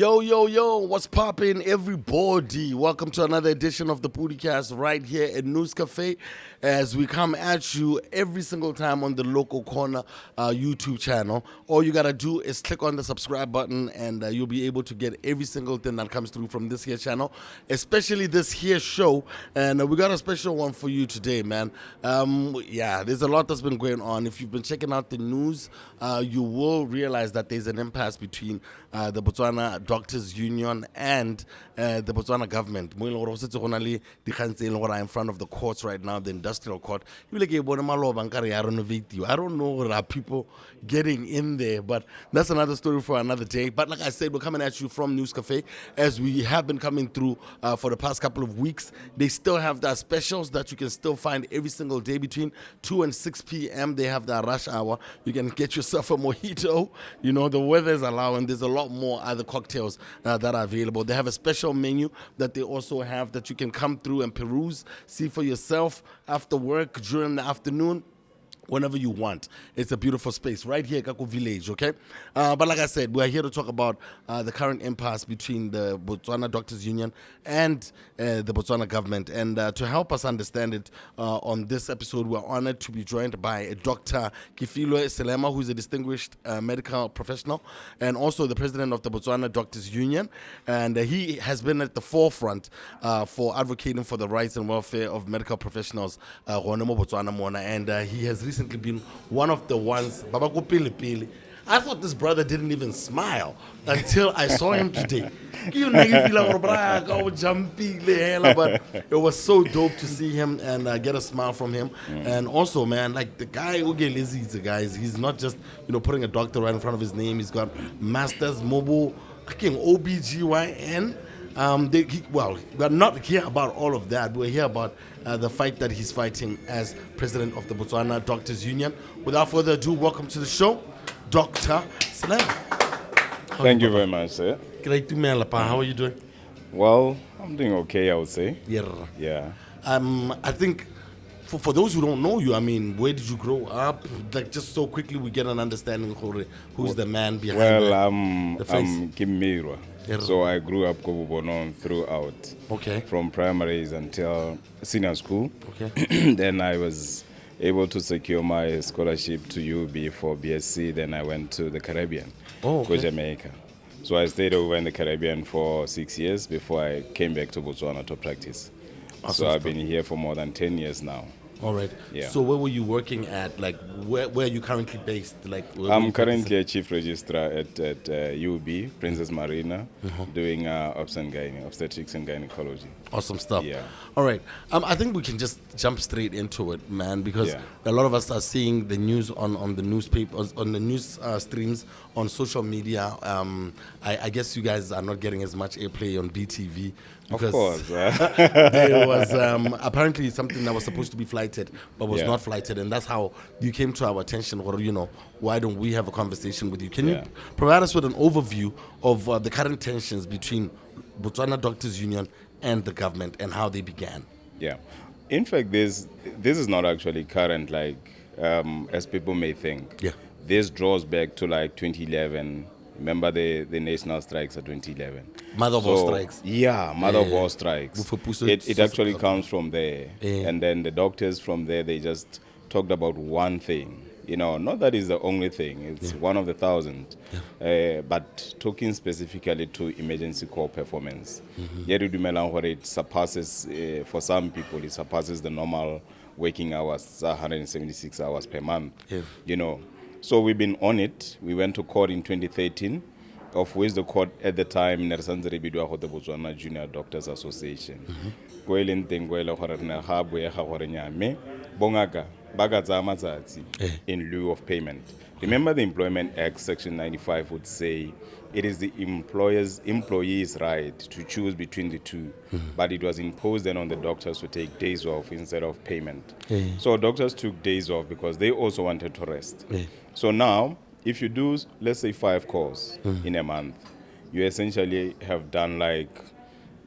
Yo, what's poppin', everybody? Welcome to another edition of the PODICAST right here at News Cafe as we come at you every single time on the Local Corner YouTube channel. All you gotta do is click on the subscribe button and you'll be able to get every single thing that comes through from this here channel, especially this here show. And we got a special one for you today, man. There's a lot that's been going on. If you've been checking out the news, you will realize that there's an impasse between the Botswana Doctors Union and the Botswana government. In front of the courts right now, the industrial court. I don't know, there are people getting in there, but that's another story for another day. But like I said, we're coming at you from News Cafe as we have been coming through for the past couple of weeks. They still have their specials that you can still find every single day between 2 and 6 p.m. They have their rush hour. You can get yourself a mojito. You know, the weather is allowing. There's a lot more other cocktails that are available. They have a special menu that they also have that you can come through and peruse, see for yourself after work, during the afternoon, whenever you want. It's a beautiful space right here at Kako Village, okay? But like I said, we're here to talk about the current impasse between the Botswana Doctors Union and the Botswana government. And to help us understand it on this episode, we're honored to be joined by Dr. Kifilwe Selema, who's a distinguished medical professional and also the president of the Botswana Doctors Union. And he has been at the forefront for advocating for the rights and welfare of medical professionals, and he has recently been one of the ones. I thought this brother didn't even smile until I saw him today. But it was so dope to see him and get a smile from him. And also, man, like the guy he's not just putting a doctor right in front of his name. He's got masters, mobile, OBGYN. We're not here about all of that. We're here about the fight that he's fighting as president of the Botswana Doctors Union. Without further ado, welcome to the show, Dr. Selema. Thank you very much, sir. How are you doing? Well, I'm doing okay, I would say. Yeah. I think for those who don't know you, I mean, where did you grow up? Like, just so quickly we get an understanding who's the man behind the face. I'm Kimmirwa. So I grew up Kobubonon throughout. Okay. From primaries until senior school. Okay. Then I was able to secure my scholarship to UB for BSc. Then I went to the Caribbean, to Jamaica. So I stayed over in the Caribbean for 6 years before I came back to Botswana to practice. Awesome. So I've been here for more than 10 years now. All right. Yeah. So where were you working at? Like, where are you currently based? Like, I'm currently a chief registrar at UB, Princess Marina, doing obstetrics and gynecology. Awesome stuff. Yeah. All right. I think we can just jump straight into it, man, because a lot of us are seeing the news on the newspapers, on the news streams, on social media. I guess you guys are not getting as much airplay on BTV. Because of course. there was apparently something that was supposed to be flighted, but was not flighted, and that's how you came to our attention. Or why don't we have a conversation with you? Can you provide us with an overview of the current tensions between Botswana Doctors Union and the government and how they began? Yeah. In fact, this is not actually current, like as people may think. Yeah. This draws back to like 2011. Remember the national strikes of 2011. Mother of all strikes. Yeah, mother of all strikes. It actually comes from there. And then the doctors from there, they just talked about one thing. Not that is the only thing. It's one of the thousands. But talking specifically to emergency call performance. It surpasses, for some people, it surpasses the normal working hours, 176 hours per month. So we've been on it. We went to court in 2013, of which the court at the time, the Botswana Junior Doctors Association. In lieu of payment. Remember the Employment Act, Section 95 would say it is the employee's right to choose between the two, but it was imposed then on the doctors to take days off instead of payment. So doctors took days off because they also wanted to rest. So now, if you do, let's say 5 calls in a month, you essentially have done like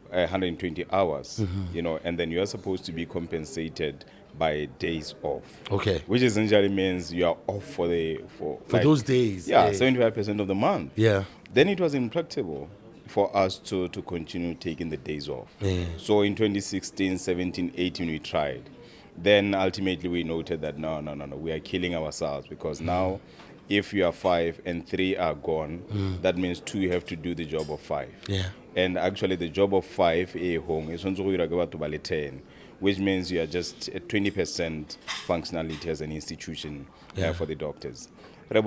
120 hours, and then you are supposed to be compensated by days off. Okay. Which essentially means you are off for those days. Yeah, 75% of the month. Yeah. Then it was impractical for us to continue taking the days off. So in 2016, 17, 18, we tried. Then ultimately we noted that no, we are killing ourselves, because now if you are 5 and 3 are gone, that means 2 have to do the job of 5. And actually the job of 5 home is 10, which means you are just at 20% functionality as an institution for the doctors. As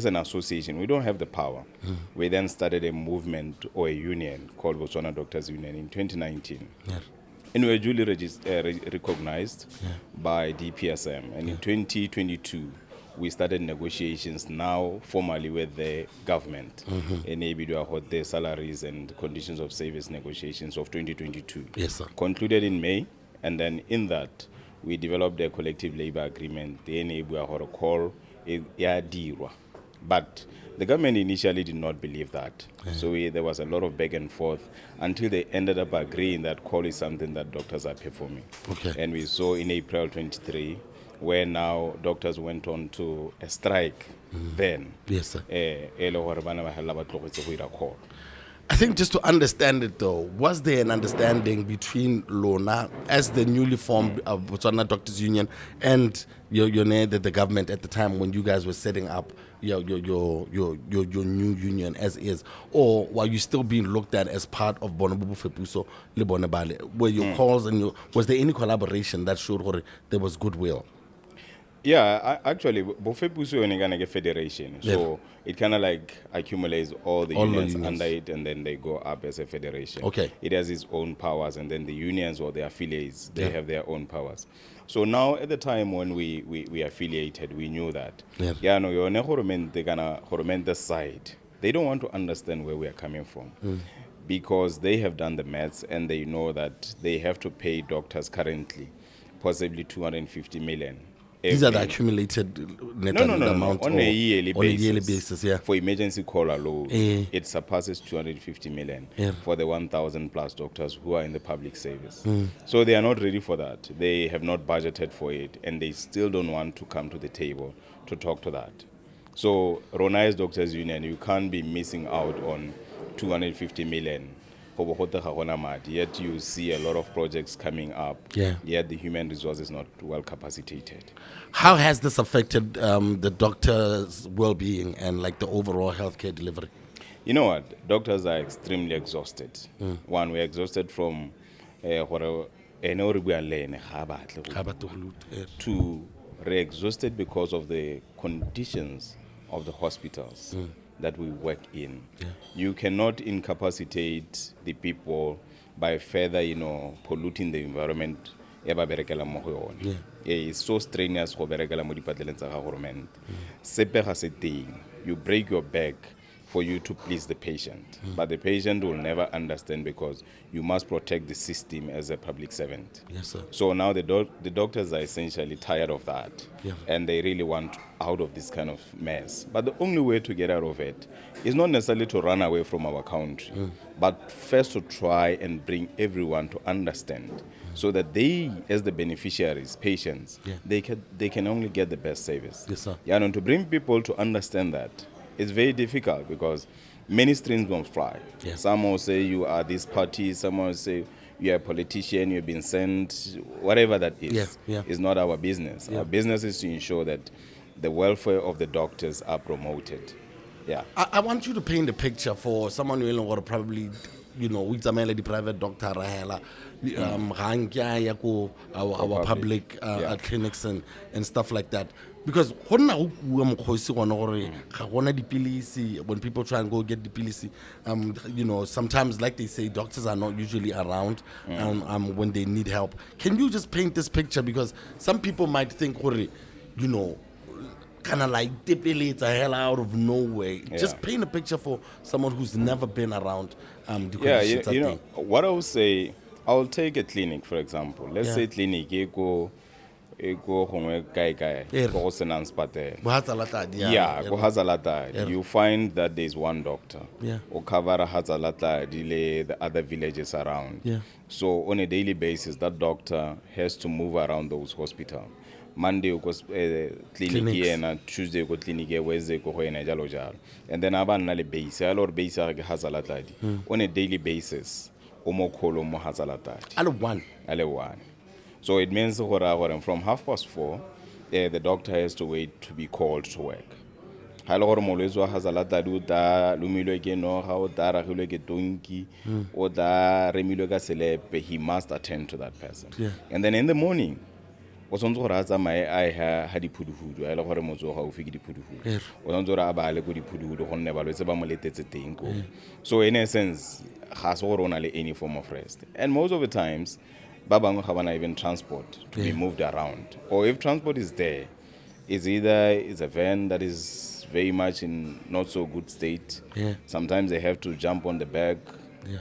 an association, we don't have the power. We then started a movement or a union called Botswana Doctors Union in 2019. And we were duly recognized by DPSM. And in 2022, we started negotiations now formally with the government. And Abigail had the salaries and conditions of service negotiations of 2022. Yes, sir. Concluded in May, and then in that, we developed a collective labor agreement. The Abigail had a call, but the government initially did not believe that. So there was a lot of back and forth until they ended up agreeing that call is something that doctors are performing. And we saw in April 23, where now doctors went on to a strike then. Yes, sir. I think just to understand it though, was there an understanding between Lona as the newly formed Botswana Doctors Union and the government at the time when you guys were setting up your new union as is, or were you still being looked at as part of Bonobubu Fepuso le Bonebale? Were your calls and was there any collaboration that showed there was goodwill? Yeah, actually, Bofepuso is a federation, so it kind of like accumulates all the unions under it, and then they go up as a federation. It has its own powers, and then the unions or the affiliates, they have their own powers. So now, at the time when we affiliated, we knew that. The side, they don't want to understand where we are coming from. Because they have done the maths, and they know that they have to pay doctors currently possibly 250 million. These are the accumulated net amount on a yearly basis. Yeah. For emergency call alone, it surpasses 250 million for the 1,000 plus doctors who are in the public service. So they are not ready for that. They have not budgeted for it, and they still don't want to come to the table to talk to that. So Ronai's Doctors Union, you can't be missing out on 250 million. Yet you see a lot of projects coming up, yet the human resource is not well capacitated. How has this affected the doctors' well-being and like the overall healthcare delivery? You know what? Doctors are extremely exhausted. One, we're exhausted from two, we're exhausted because of the conditions of the hospitals that we work in. You cannot incapacitate the people by further, polluting the environment. It's so strenuous for you break your back for you to please the patient. But the patient will never understand because you must protect the system as a public servant. Yes, sir. So now the doctors are essentially tired of that. And they really want out of this kind of mess. But the only way to get out of it is not necessarily to run away from our country, but first to try and bring everyone to understand so that they, as the beneficiaries, patients, they can only get the best service. Yes, sir. And to bring people to understand that, it's very difficult because many strings don't fly. Some will say you are this party, some will say you are a politician, you've been sent, whatever that is. It's not our business. Our business is to ensure that the welfare of the doctors are promoted. I want you to paint a picture for someone who will probably, we the private doctor, our public clinics and stuff like that. Because when people try and go get the pilisi, sometimes, like they say, doctors are not usually around when they need help. Can you just paint this picture? Because some people might think, kind of like it's a hell out of nowhere. Just paint a picture for someone who's never been around. What I would say, I will take a clinic, for example. Let's say clinic, you find that there's one doctor who cover the other villages around. So on a daily basis, that doctor has to move around those hospitals. Monday o go clinic ena, Tuesday o go clinic Wednesday go ena jalo jalo. And then aba nna le base a lor base a ke hazalatadi on a daily basis o mo kholo mo hazalatadi ale one. So it means gore from 4:30 the doctor has to wait to be called to work. Ha le gore molwetse wa hazalatadi o ta lumilwe ke noga o ta ragilwe ke tonki o ta remilwe ka selepe, he must attend to that person. And then in the morning o tshwanetse gore a tsamaye a ha diphuduhudu a le gore motse o gaufi ke diphuduhudu o tshwanetse gore a bale ko diphuduhudu gonne balwetse ba mo letetse teng ko. So in essence ga se gore o na le any form of rest, and most of the times ba bangwe ga bana even transport to be moved around, or if transport is there, it's either it's a van that is very much in not so good state. Sometimes they have to jump on the back.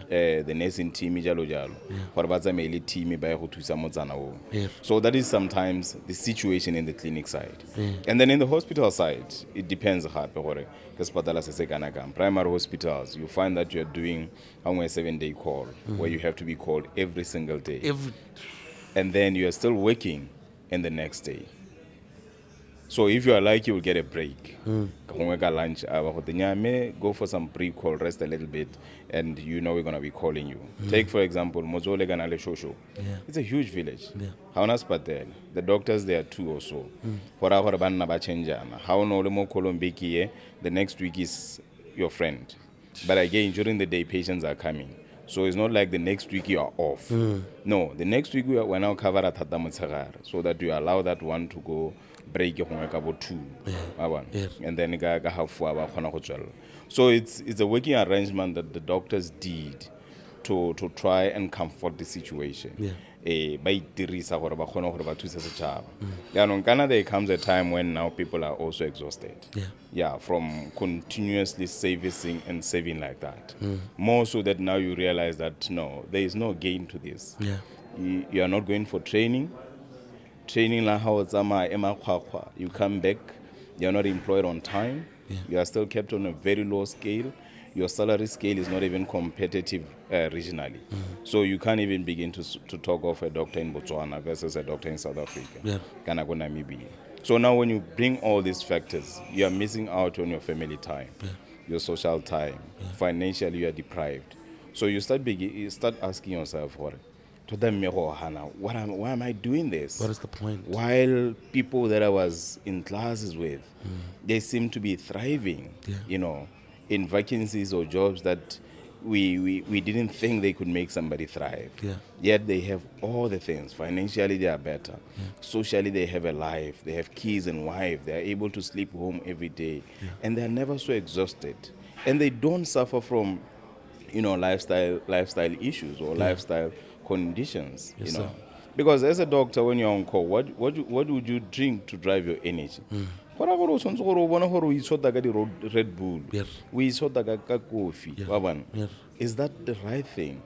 The nursing team jalo jalo gore ba tsamaile team ba go thusa motsana o. So that is sometimes the situation in the clinic side. And then in the hospital side it depends gape gore ke sepatala se se kana kang. Primary hospitals you find that you are doing a 7-day call where you have to be called every single day, and then you are still working in the next day. So if you are like, you will get a break. Lunch, go for some pre-call, rest a little bit, and you know we're going to be calling you. Take, for example, Mozole Ganale Shosho. It's a huge village. The doctors there too also. The next week is your friend. But again, during the day, patients are coming. So it's not like the next week you are off. No, the next week we're now covered at Tatamutshagar, so that you allow that one to go break about 2. And then have 4. So it's a working arrangement that the doctors did to try and comfort the situation. By there comes a time when now people are also exhausted. From continuously saving like that. More so that now you realize that no, there is no gain to this. You are not going for training la how you come back, you are not employed on time, you are still kept on a very low scale. Your salary scale is not even competitive regionally. So you can't even begin to talk of a doctor in Botswana versus a doctor in South Africa. So now when you bring all these factors, you are missing out on your family time, your social time, financially you are deprived. So you start asking yourself, why am I doing this? What is the point? While people that I was in classes with, they seem to be thriving, in vacancies or jobs that we didn't think they could make somebody thrive. Yet they have all the things. Financially they are better. Socially they have a life. They have kids and wife. They are able to sleep home every day. And they are never so exhausted. And they don't suffer from, lifestyle issues or lifestyle conditions. Because as a doctor, when you're on call, what would you drink to drive your energy? Red Bull, we saw the coffee. Is that the right thing?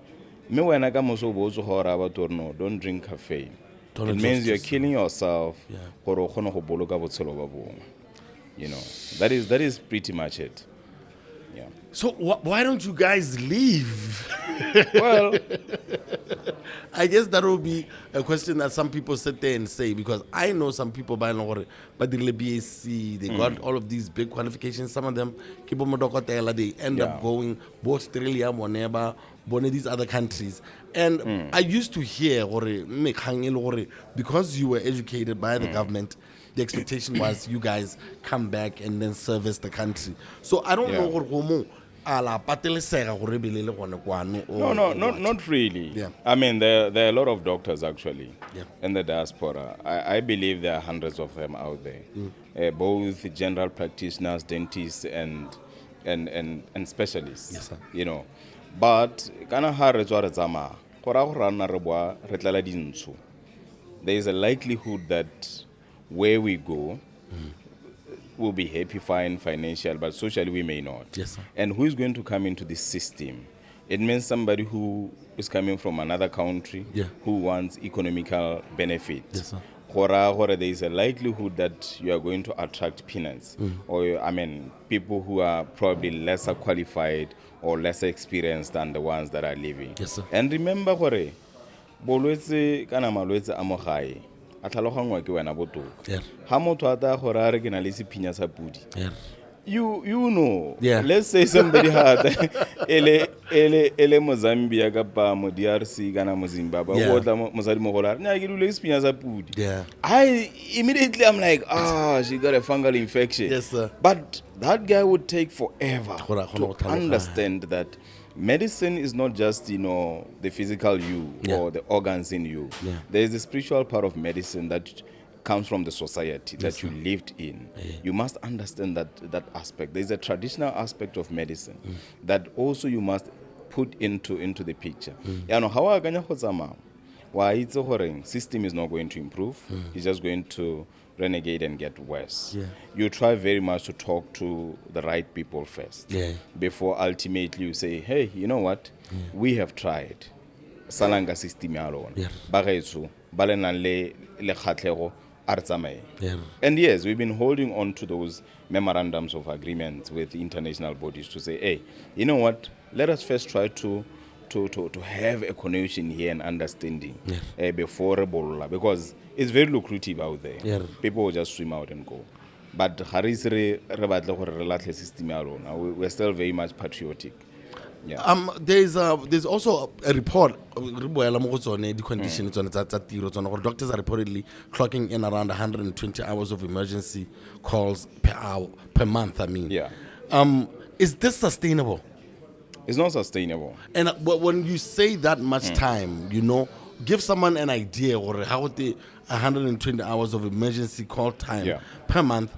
Don't drink caffeine. It means you're killing yourself. That is pretty much it. So why don't you guys leave? Well, I guess that will be a question that some people sit there and say, because I know some people by now, but the BSc, they got all of these big qualifications. Some of them, they end up going both Australia, whenever, these other countries. And I used to hear, because you were educated by the government, the expectation was you guys come back and then service the country. So I don't know. No, not really. I mean, there are a lot of doctors actually in the diaspora. I believe there are hundreds of them out there, both general practitioners, dentists, and specialists. Yes, sir. But there is a likelihood that where we go, we'll be happy, fine, financial, but socially we may not. Yes, sir. And who is going to come into this system? It means somebody who is coming from another country who wants economical benefit. Yes, sir. There is a likelihood that you are going to attract peanuts, or people who are probably lesser qualified or lesser experienced than the ones that are living. Yes, sir. And remember, bolwetse kana malwetse a mo gae a tlhalogangwa ke wena botoka Yeah. ha motho a ta gore a re ke na le sephinya sa pudi Yeah. you know, Yeah. let's say somebody had ele Mozambique kapa mo DRC kana mo Zimbabwe Yeah. o tla mosadi mo gola nya ke dule sephinya sa pudi. Yeah. I immediately I'm like, she got a fungal infection. Yes, sir. But that guy would take forever Gora- to understand that medicine is not just, you know, the physical you Yeah. or the organs in you. Yeah. There is the spiritual part of medicine that comes from the society that Yes, you sir. lived in. Yeah. You must understand that aspect. There is a traditional aspect of medicine that also you must put into the picture. Ya no hawa ganya go tsamaya. Wa itse gore system is not going to improve. It's just going to renegade and get worse. Yeah. You try very much to talk to the right people first. Yeah. Before ultimately you say, hey, you know what? We have tried. Salanga system ya lona. Yeah. Ba gaetso ba le nang le kgatlhego a re tsamaye. Yeah. And yes, we've been holding on to those memorandums of agreement with international bodies to say, hey, you know what? Let us first try to have a connection here and understanding before Ebola, because it's very lucrative out there. Yeah. People will just swim out and go. But we're still very much patriotic. Yeah. There's also a report. The conditions doctors are reportedly clocking in around 120 hours of emergency calls per month. I mean, Yeah. Is this sustainable? It's not sustainable. And when you say that much time, you know, give someone an idea or how the 120 hours of emergency call time per month.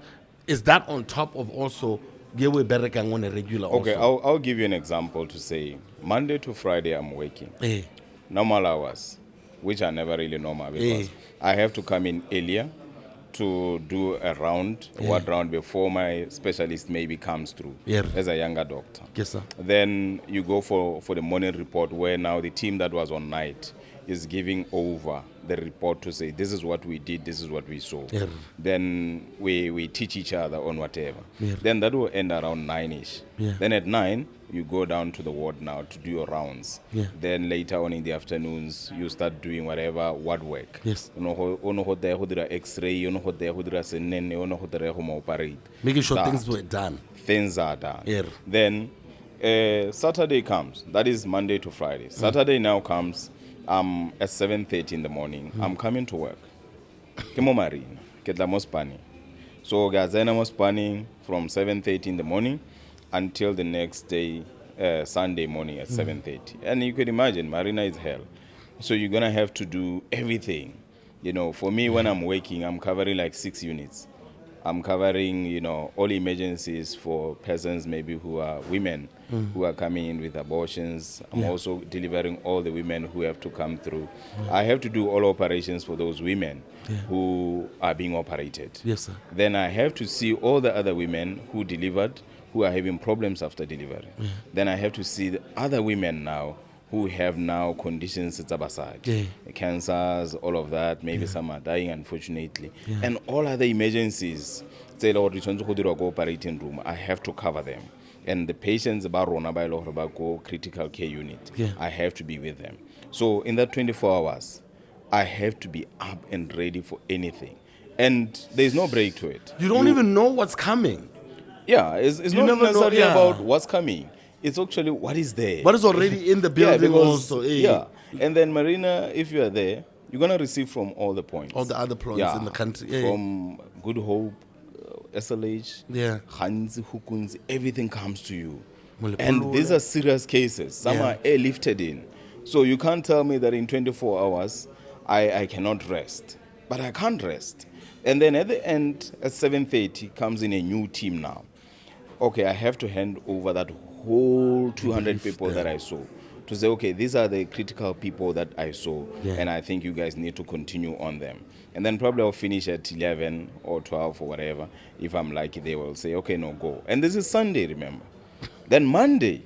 Is that on top of also get way better can on a regular? Okay, also? I'll give you an example to say Monday to Friday I'm working. Normal hours, which are never really normal because I have to come in earlier to do a round, one round before my specialist maybe comes through as a younger doctor. Yes, sir. Then you go for the morning report where now the team that was on night is giving over the report to say this is what we did, this is what we saw. Then we teach each other on whatever. Then that will end around 9ish. Then at 9 you go down to the ward now to do your rounds. Then later on in the afternoons you start doing whatever ward work. Yes. X-ray, operate. Making sure things were done. Things are done. Yeah. Then Saturday comes. That is Monday to Friday. Saturday now comes at 7:30 in the morning. I'm coming to work. Kemo marine. Kedla spanning. So gazena spanning from 7:30 in the morning until the next day, Sunday morning at 7:30. And you can imagine, Marina is hell. So you're gonna have to do everything. You know, for me, when I'm working, I'm covering like 6 units. I'm covering, you know, all emergencies for persons maybe who are women who are coming in with abortions. I'm also delivering all the women who have to come through. I have to do all operations for those women who are being operated. Yes, sir. Then I have to see all the other women who delivered, who are having problems after delivery. Then I have to see the other women now who have now conditions, cancers, all of that. Maybe some are dying, unfortunately. And all other emergencies, operating room, I have to cover them. And the patients, critical care unit, I have to be with them. So in that 24 hours, I have to be up and ready for anything. And there's no break to it. You don't even know what's coming. Yeah, it's not necessarily about what's coming. It's actually what is there. What is already in the building also. Yeah. And then Marina, if you are there, you're going to receive from all the points. All the other points in the country. From Good Hope, SLH, Hans, Hukuns, everything comes to you. And these are serious cases. Some are airlifted in. So you can't tell me that in 24 hours, I cannot rest. But I can't rest. And then at the end, at 7:30, comes in a new team now. Okay, I have to hand over that whole 200 people that I saw to say, okay, these are the critical people that I saw, and I think you guys need to continue on them. And then probably I'll finish at 11 or 12 or whatever. If I'm lucky, they will say, okay, no, go. And this is Sunday, remember. Then Monday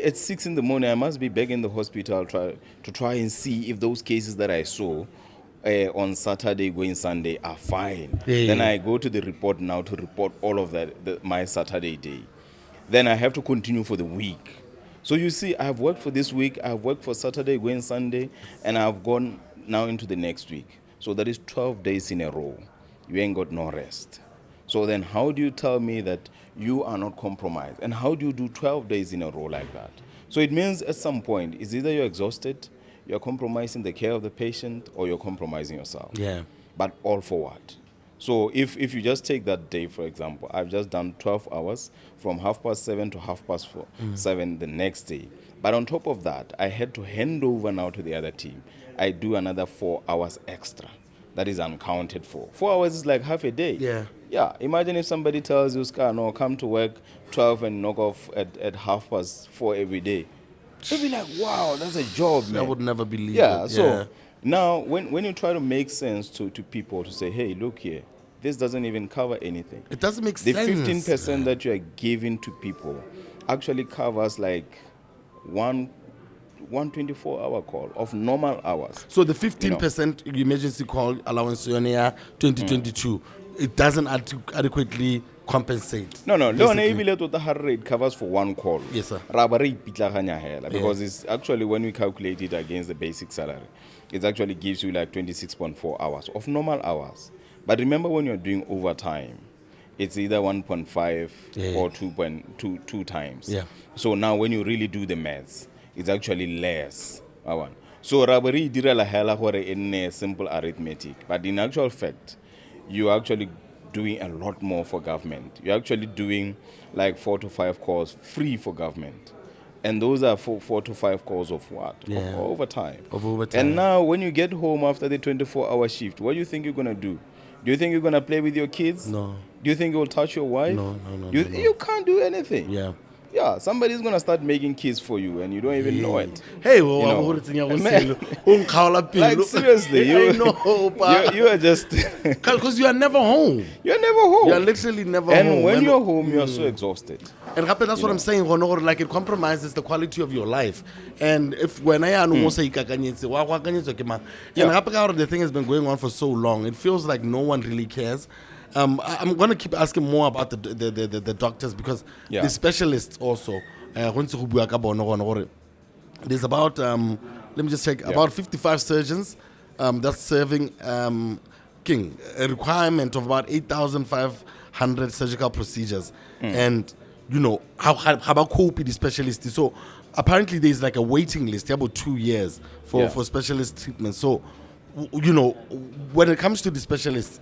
at 6 in the morning, I must be back in the hospital to try and see if those cases that I saw on Saturday going Sunday are fine. Then I go to the report now to report all of that, my Saturday day. Then I have to continue for the week. So you see, I have worked for this week, I have worked for Saturday going Sunday, and I have gone now into the next week. So that is 12 days in a row. You ain't got no rest. So then how do you tell me that you are not compromised? And how do you do 12 days in a row like that? So it means at some point, it's either you're exhausted, you're compromising the care of the patient, or you're compromising yourself. Yeah. But all for what? So if you just take that day, for example, I've just done 12 hours from 7:30 to 7:30 the next day. But on top of that, I had to hand over now to the other team. I do another 4 hours extra. That is uncounted for. 4 hours is like half a day. Yeah. Yeah. Imagine if somebody tells you, Scar, no, come to work 12 and knock off at 4:30 every day. You'll be like, wow, that's a job, man. I would never believe yeah, it. So now when you try to make sense to people to say, hey, look here, this doesn't even cover anything. It doesn't make the sense. The 15% that you are giving to people actually covers like one 24-hour call of normal hours. So the 15% emergency call allowance in 2022, it doesn't adequately compensate. No. The heart rate covers for one call. Yes, sir. Because it's actually, when we calculate it against the basic salary, it actually gives you like 26.4 hours of normal hours. But remember, when you're doing overtime, it's either 1.5 or 2.2 times. Yeah. So now when you really do the maths, it's actually less. So Rabari did in simple arithmetic. But in actual fact, you're actually doing a lot more for government. You're actually doing like 4 to 5 calls free for government. And those are 4 to 5 calls of what? Yeah. Of overtime. Of overtime. And now when you get home after the 24-hour shift, what do you think you're going to do? Do you think you're going to play with your kids? No. Do you think you'll touch your wife? No. You can't do anything. Yeah. Yeah, somebody's going to start making kids for you and you don't even know it. Hey, like seriously, I know, you are just... Because you are never home. You're never home. You're literally never home. And when you're home, you're so exhausted. And that's what I'm saying, like it compromises the quality of your life. And if when I the thing has been going on for so long, it feels like no one really cares. I'm going to keep asking more about the doctors, because the specialists also. There's about, let me just check, about 55 surgeons that's serving a requirement of about 8,500 surgical procedures. And, how about cope with the specialists? So apparently there's like a waiting list, about 2 years for specialist treatment. So, when it comes to the specialists,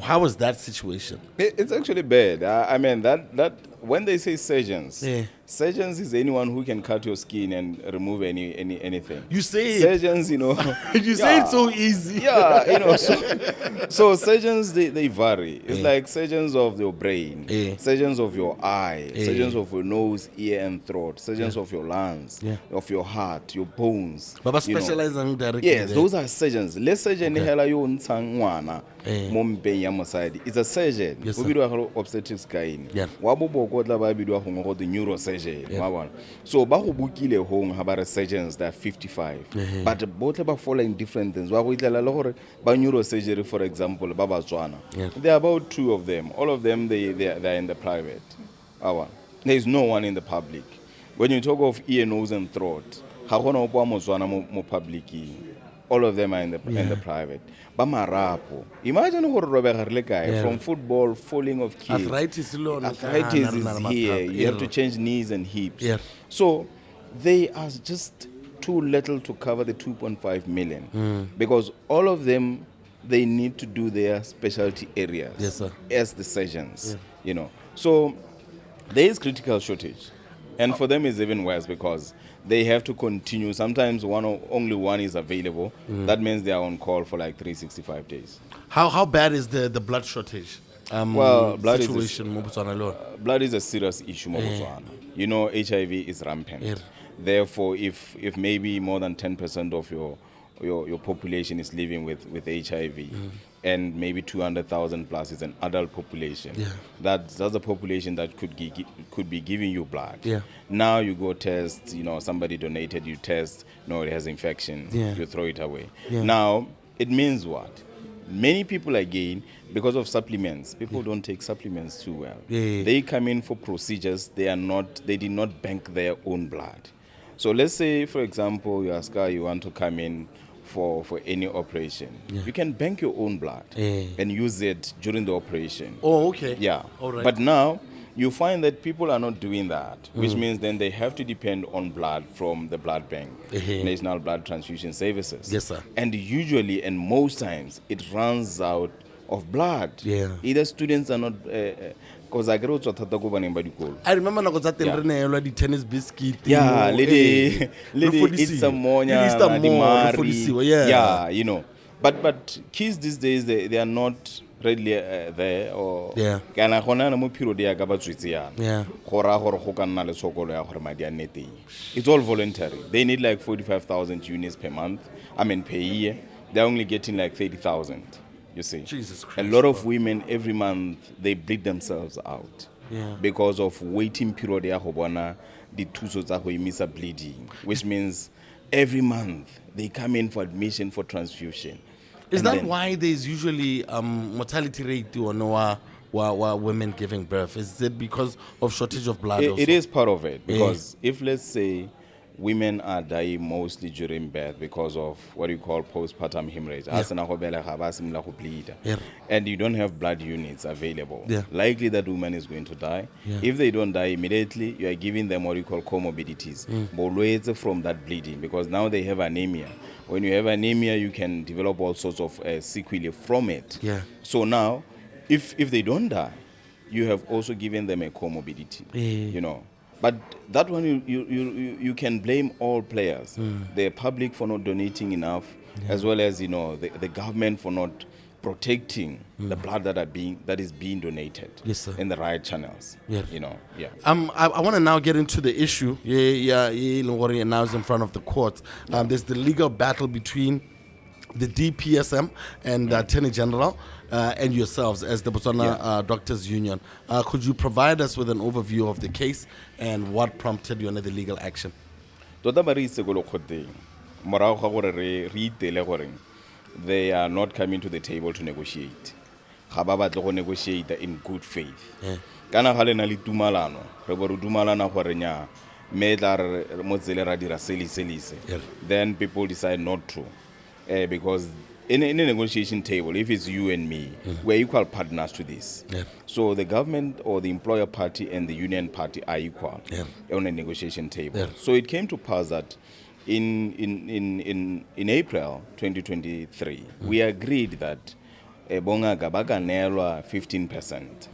how is that situation? It's actually bad. I mean, that when they say surgeons, surgeons is anyone who can cut your skin and remove anything. You say surgeons, you say it so easy. Yeah, so surgeons, they vary. It's like surgeons of your brain, surgeons of your eye, surgeons of your nose, ear, and throat, surgeons of your lungs, of your heart, your bones. But specializing directly. Yes, those are surgeons. Let's surgeon it's a surgeon. Yes, Obstetrics guy. Yeah. The neurosurgeon. So bahubukile home habara surgeons that are 55. But both of fall in different things. Neurosurgery, for example, there are about 2 of them. All of them they are in the private. There is no one in the public. When you talk of ear, nose, and throat, all of them are in the private. But marapo, imagine from football, falling of kids. Arthritis is here. You have to change knees and hips. So they are just too little to cover the 2.5 million. Because all of them, they need to do their specialty areas. Yes, sir. As the surgeons. So there is critical shortage. And for them it's even worse, because they have to continue. Sometimes only one is available. That means they are on call for like 365 days. How bad is the blood shortage? Blood situation. Blood is a serious issue. HIV is rampant. Therefore, if maybe more than 10% of your population is living with HIV, and maybe 200,000 plus is an adult population. That's a population that could be giving you blood. Now you go test, somebody donated, you test, no, it has infection, you throw it away. Now, it means what? Many people, again, because of supplements, people don't take supplements too well. They come in for procedures, they did not bank their own blood. So let's say, for example, you want to come in for any operation. You can bank your own blood and use it during the operation. Oh, okay. Yeah. All right. But now you find that people are not doing that, which means then they have to depend on blood from the blood bank, National Blood Transfusion Services. Yes, sir. And usually and most times it runs out of blood. Yeah. Either students are not because I remember nako tsa teng re neelwa di-tennis biscuit. Yeah, lady it's a monya, yeah, you know. But kids these days they are not readily there or kana gona mo period ya ka ba tswitse yana gora gore go ka nna le tshokolo ya gore madi a nete. It's all voluntary. They need like 45,000 units per month. I mean per year. They're only getting like 30,000. You see, Jesus Christ, a lot of women every month they bleed themselves out because of waiting period ya go bona dithuso tsa go emisa bleeding, which means every month they come in for admission for transfusion. Is that why there's usually mortality rate on women giving birth? Is it because of shortage of blood? It is part of it, because if let's say women are dying mostly during birth because of what you call postpartum hemorrhage, and you don't have blood units available, likely that woman is going to die. If they don't die immediately, you are giving them what you call comorbidities from that bleeding, because now they have anemia. When you have anemia, you can develop all sorts of sequelae from it. So now, if they don't die, you have also given them a comorbidity, you know. But that one, you can blame all players. The public for not donating enough, as well as, you know, the government for not protecting the blood that is being donated in the right channels. You know, I want to now get into the issue. Now is in front of the court. There's the legal battle between the DPSM and the Attorney General and yourselves as the Botswana Doctors Union. Could you provide us with an overview of the case and what prompted you under the legal action? They are not coming to the table to negotiate. To negotiate in good faith. Then people decide not to. Because in a negotiation table, if it's you and me, we're equal partners to this. So the government or the employer party and the union party are equal on a negotiation table. So it came to pass that in April 2023, we agreed that bonga gabaga nelwa 15%,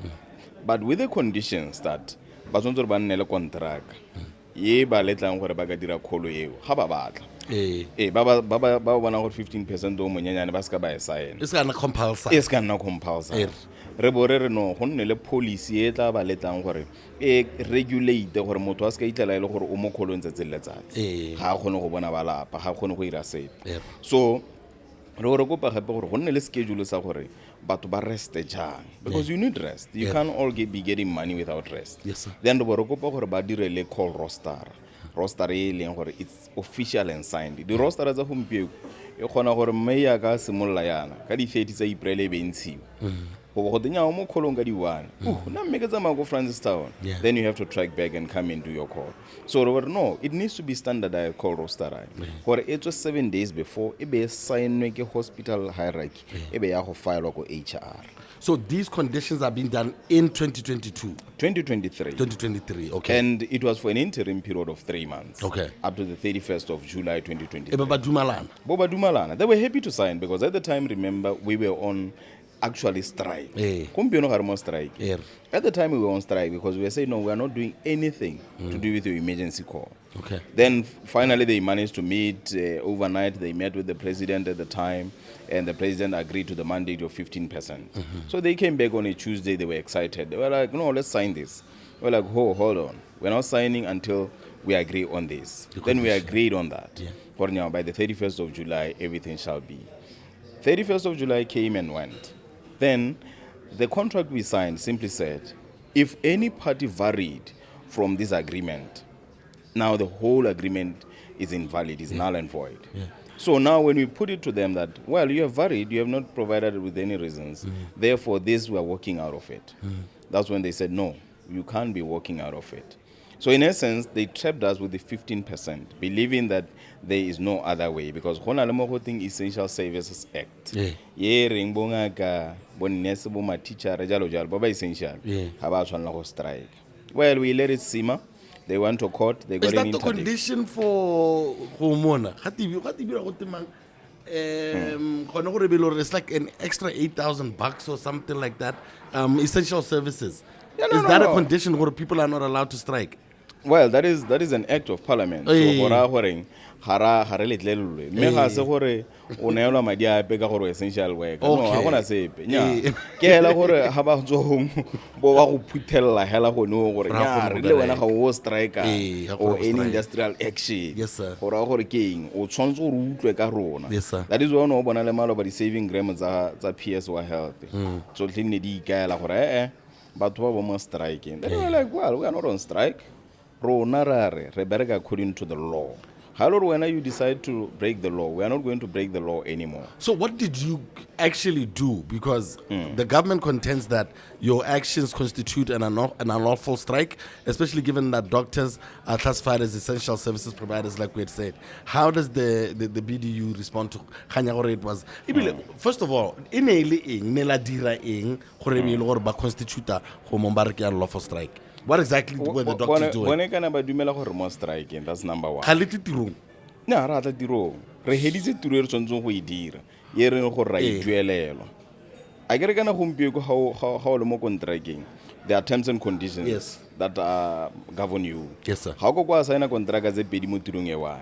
but with the conditions that bazonzo ba nela contract ye ba letlang gore ba ka dira kholo eo ga ba batla ba bona gore 15% do monyanyane ba ska ba e sign. It's gonna compulsory. Re bore re no go nne le policy e tla ba letlang gore e regulate gore motho a ska itlela ile gore o mo kholong tse letsatsi ga gone go bona balapa ga gone go ira sepe. So re go pa gape gore go nne le schedule sa gore batho ba rest jang, because you need rest. You can't all be getting money without rest. Then re go pa gore ba dire le call roster e leng gore it's official and signed. The roster tsa gompieno e gona gore mme ka simolla yana ka di 30 tsa April e bentshiwa go denya mo kholong ka di 1 na mmeke tsa go Francistown. Then you have to track back and come and do your call. So no, it needs to be standardized call roster gore it was 7 days before e be signwe ke hospital hierarchy e be ya go file go HR. So these conditions are being done in 2023, okay. And it was for an interim period of 3 months. Okay. Up to the 31st of July 2023. Boba Dumalana. They were happy to sign because at the time, remember, we were on actually strike. At the time we were on strike because we were saying, no, we are not doing anything to do with your emergency call. Okay. Then finally they managed to meet overnight. They met with the president at the time, and the president agreed to the mandate of 15%. So they came back on a Tuesday. They were excited. They were like, no, let's sign this. We're like, hold on. We're not signing until we agree on this. Then we agreed on that. For now, by the 31st of July, everything shall be. 31st of July came and went. Then the contract we signed simply said, if any party varied from this agreement, now the whole agreement is invalid, is null and void. So now when we put it to them that, well, you have varied, you have not provided with any reasons, therefore this we are working out of it. That's when they said, no, you can't be working out of it. So in essence, they trapped us with the 15%, believing that there is no other way because hona le mo go teng Essential Services Act. Ye reng bongaka bonnese bo ma teacher jalo jalo ba essential. Ha ba tshwanela go strike. Well, we let it simmer. They went to court. They got an interdict. Is that the condition for Homona? It's like an extra $8,000 or something like that. Essential services. Is that a condition where people are not allowed to strike? Well, that is an act of parliament. So hora horeng hara letlelwe. Me ga se gore o neelwa madi a peka gore essential work. No, I want to say nya. Ke hela gore ha ba tsho bo ba go phuthella hela go no gore nya re le wena ga o strike or any industrial action. Yes sir. Hora gore keng o tshwantse go utlwe ka rona. Yes sir. That is why no bona le malo ba di saving grams tsa PSY health. So tlhine di ikaela gore batho ba bo mo striking. They were like, well, we are not on strike. According to the law. However, when you decide to break the law, we are not going to break the law anymore. So what did you actually do? Because the government contends that your actions constitute an unlawful strike, especially given that doctors are classified as essential services providers, like we had said. How does the BDU respond to Khanyagore? It was first of all, constitute unlawful strike. What exactly were the doctors doing? When I can about do striking, that's number one. No, rather tiro. Re heditse tiro re tshwantseng go e dira. Ye re go ra ituelelo. I get gonna how le mo contracting. There are terms and conditions that govern you. Yes sir. How go sign a contract as a pedi mo tirong e wa.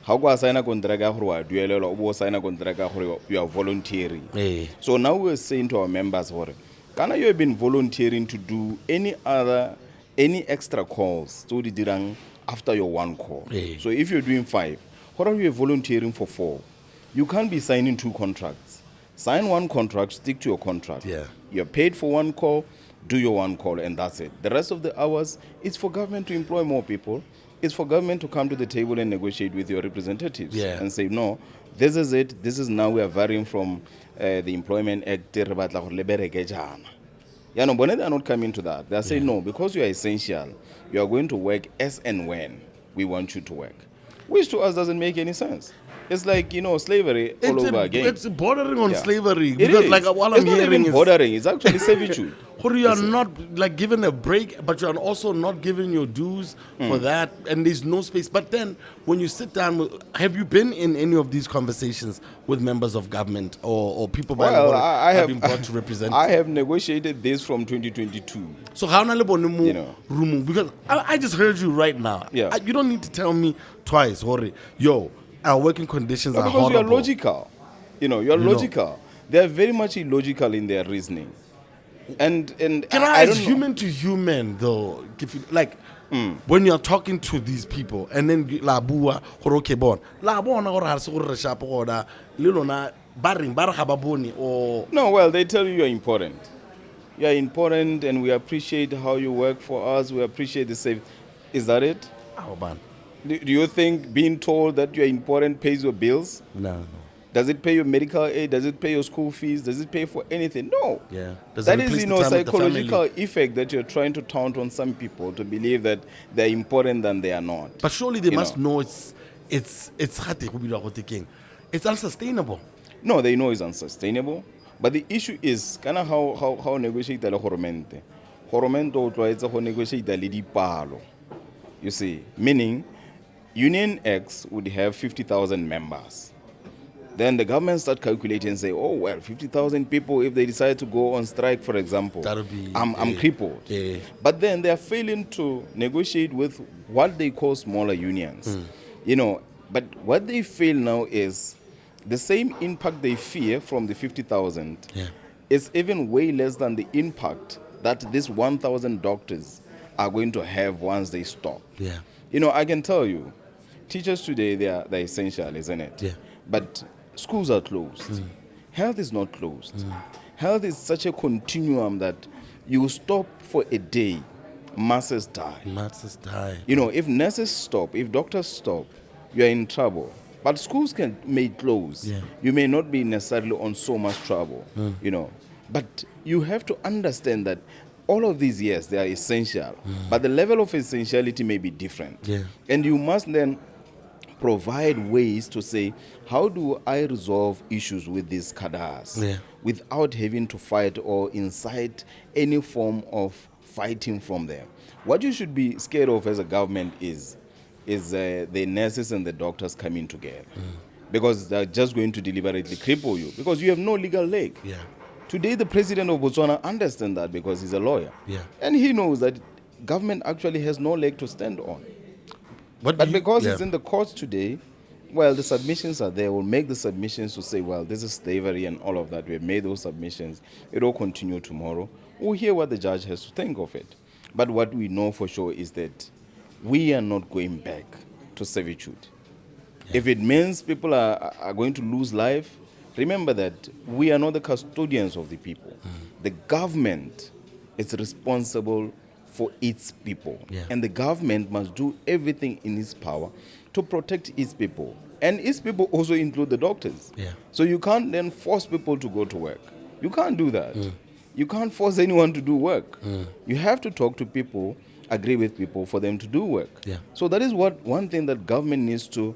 How go sign a contract go wa duelelo o bo sign a contract go you are volunteering. So now we're saying to our members hore kana you have been volunteering to do any extra calls so di dirang after your one call. So if you're doing 5, what are you volunteering for 4? You can't be signing 2 contracts. Sign 1 contract, stick to your contract. You're paid for 1 call, do your 1 call, and that's it. The rest of the hours, it's for government to employ more people. It's for government to come to the table and negotiate with your representatives and say, no, this is it. This is now we are varying from the Employment Act. Yeah, no, but they are not coming to that. They are saying, no, because you are essential, you are going to work as and when we want you to work. Which to us doesn't make any sense. It's like, slavery all over again. It's bordering on slavery. Because like what I'm hearing is bordering. It's actually servitude. You are not like given a break, but you are also not given your dues for that, and there's no space. But then when you sit down, have you been in any of these conversations with members of government or people have been brought to represent? I have negotiated this from 2022. So how room? Because I just heard you right now. You don't need to tell me twice, our working conditions are horrible. Because you're logical. You're logical. They're very much illogical in their reasoning. And can I ask human to human though, if you, like when you're talking to these people and then la bua okay bon la bona gore ha se gore re shapo goda le lona ba reng ba re ga ba bone or no, well, they tell you you're important. You're important and we appreciate how you work for us. We appreciate the same. Is that it? Oh man. Do you think being told that you're important pays your bills? No. Does it pay your medical aid? Does it pay your school fees? Does it pay for anything? No. That is, psychological effect that you're trying to taunt on some people to believe that they're important than they are not. But surely they must know it's unsustainable. No, they know it's unsustainable. But the issue is kind of how negotiate the horomente. Horomento tries to negotiate the palo. You see, meaning Union X would have 50,000 members. Then the government start calculating and say, oh, well, 50,000 people, if they decide to go on strike, for example, I'm crippled. But then they are failing to negotiate with what they call smaller unions. But what they feel now is the same impact they fear from the 50,000 is even way less than the impact that these 1,000 doctors are going to have once they stop. I can tell you, teachers today, they're essential, isn't it? But schools are closed. Health is not closed. Health is such a continuum that you stop for a day, masses die. If nurses stop, if doctors stop, you are in trouble. But schools may close. You may not be necessarily on so much trouble, But you have to understand that all of these, yes, they are essential, but the level of essentiality may be different. Yeah. And you must then provide ways to say, how do I resolve issues with these cadres without having to fight or incite any form of fighting from them? What you should be scared of as a government is the nurses and the doctors coming together, because they're just going to deliberately cripple you because you have no legal leg. Yeah. Today, the president of Botswana understands that because he's a lawyer. Yeah. And he knows that government actually has no leg to stand on. But because it's in the courts today, well, the submissions are there. We'll make the submissions to say, well, this is slavery and all of that. We've made those submissions. It will continue tomorrow. We'll hear what the judge has to think of it. But what we know for sure is that we are not going back to servitude. Yeah. If it means people are going to lose life, remember that we are not the custodians of the people. The government is responsible for its people. Yeah. And the government must do everything in its power to protect its people. And its people also include the doctors. Yeah. So you can't then force people to go to work. You can't do that. You can't force anyone to do work. You have to talk to people, agree with people for them to do work. Yeah. So that is one thing that government needs to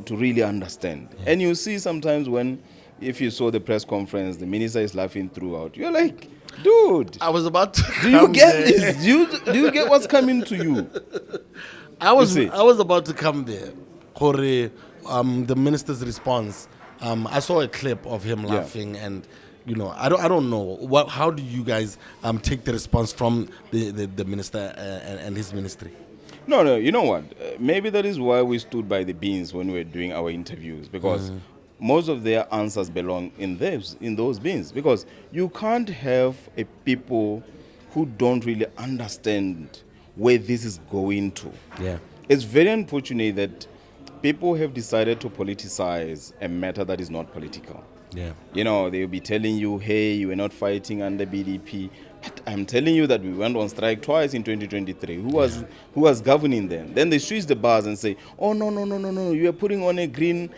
really understand. Yeah. And you see sometimes if you saw the press conference, the minister is laughing throughout. You're like, dude, I was about to. Do you get this? Do you get what's coming to you? I was about to come there. The minister's response. I saw a clip of him laughing, and I don't know how do you guys take the response from the minister and his ministry? No, you know what? Maybe that is why we stood by the beans when we were doing our interviews, because most of their answers belong in those beans, because you can't have a people who don't really understand where this is going to. Yeah. It's very unfortunate that people have decided to politicize a matter that is not political. Yeah. They'll be telling you, hey, you were not fighting under BDP. But I'm telling you that we went on strike twice in 2023. Who was governing then? Then they switch the bars and say, oh, no. You are putting on a green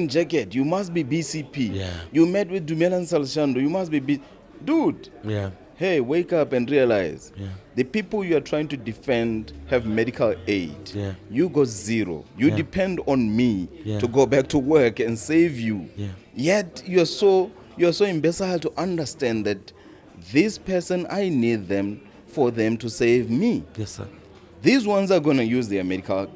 jacket. You must be BCP. Yeah. You met with Dumelan Salshando. You must be Dude. Yeah. Hey, wake up and realize the people you are trying to defend have medical aid. Yeah. You got zero. You depend on me to go back to work and save you. Yeah. Yet you're so imbecile to understand that this person, I need them for them to save me. Yes, sir. These ones are going to use their medical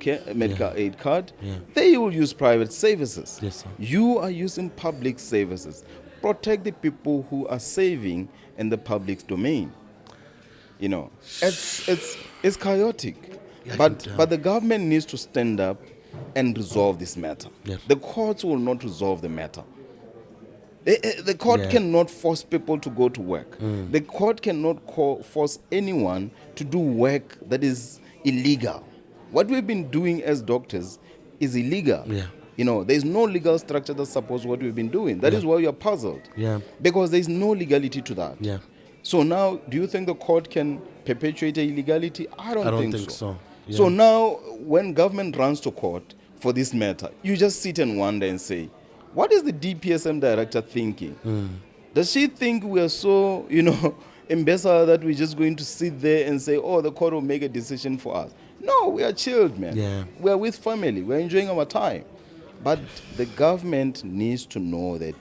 aid card. Yeah. They will use private services. Yes, sir. You are using public services. Protect the people who are saving in the public domain. It's chaotic. Yeah, but the government needs to stand up and resolve this matter. Yes. The courts will not resolve the matter. The court cannot force people to go to work. The court cannot force anyone to do work that is illegal. What we've been doing as doctors is illegal. Yeah. There's no legal structure that supports what we've been doing. That is why we are puzzled. Yeah. Because there's no legality to that. Yeah. So now, do you think the court can perpetuate a illegality? I don't think so. Yeah. So now, when government runs to court for this matter, you just sit and wonder and say, what is the DPSM director thinking? Does she think we are so, imbecile that we're just going to sit there and say, oh, the court will make a decision for us? No, we are chilled, man. Yeah. We are with family. We're enjoying our time. But the government needs to know that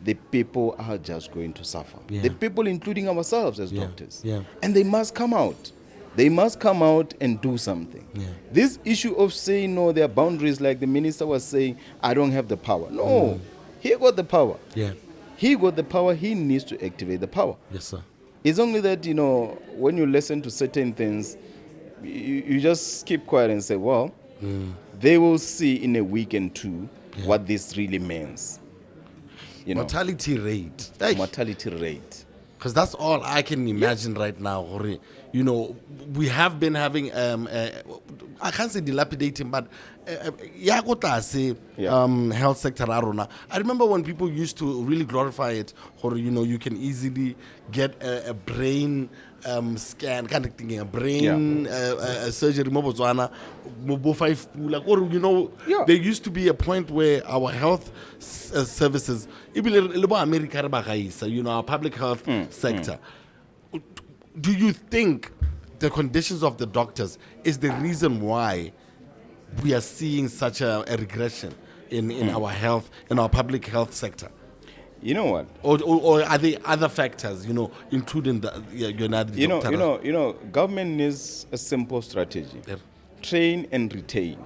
the people are just going to suffer. Yeah. The people, including ourselves as doctors. Yeah. And they must come out. They must come out and do something. Yeah. This issue of saying, no, there are boundaries, like the minister was saying, I don't have the power. No, he got the power. Yeah. He got the power. He needs to activate the power. Yes, sir. It's only that, when you listen to certain things, you just keep quiet and say, well, they will see in a week and two what this really means. Mortality rate. Mortality rate. Because that's all I can imagine right now. We have been having, I can't say dilapidating, but health sector. I remember when people used to really glorify it, or you can easily get a brain scan, kind of thinking, a brain surgery, there used to be a point where our health services, our public health sector, do you think the conditions of the doctors is the reason why we are seeing such a regression in our health, in our public health sector? You know what? Or are there other factors, including the United government needs a simple strategy. Yeah. Train and retain.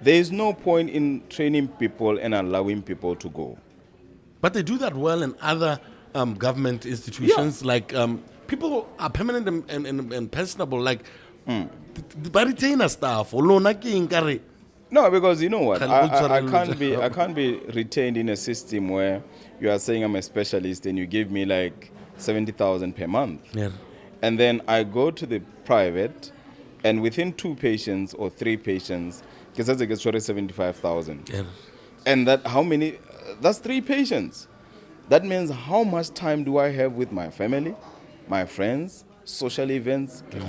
There is no point in training people and allowing people to go. But they do that well in other government institutions. Like people are permanent and pensionable. Like the retainer staff. No, because you know what? I can't be retained in a system where you are saying I'm a specialist and you give me like 70,000 per month. Yeah. And then I go to the private, and within 2 patients or 3 patients, because that's like 75,000. Yeah. And that how many? That's 3 patients. That means how much time do I have with my family, my friends, social events? Yeah.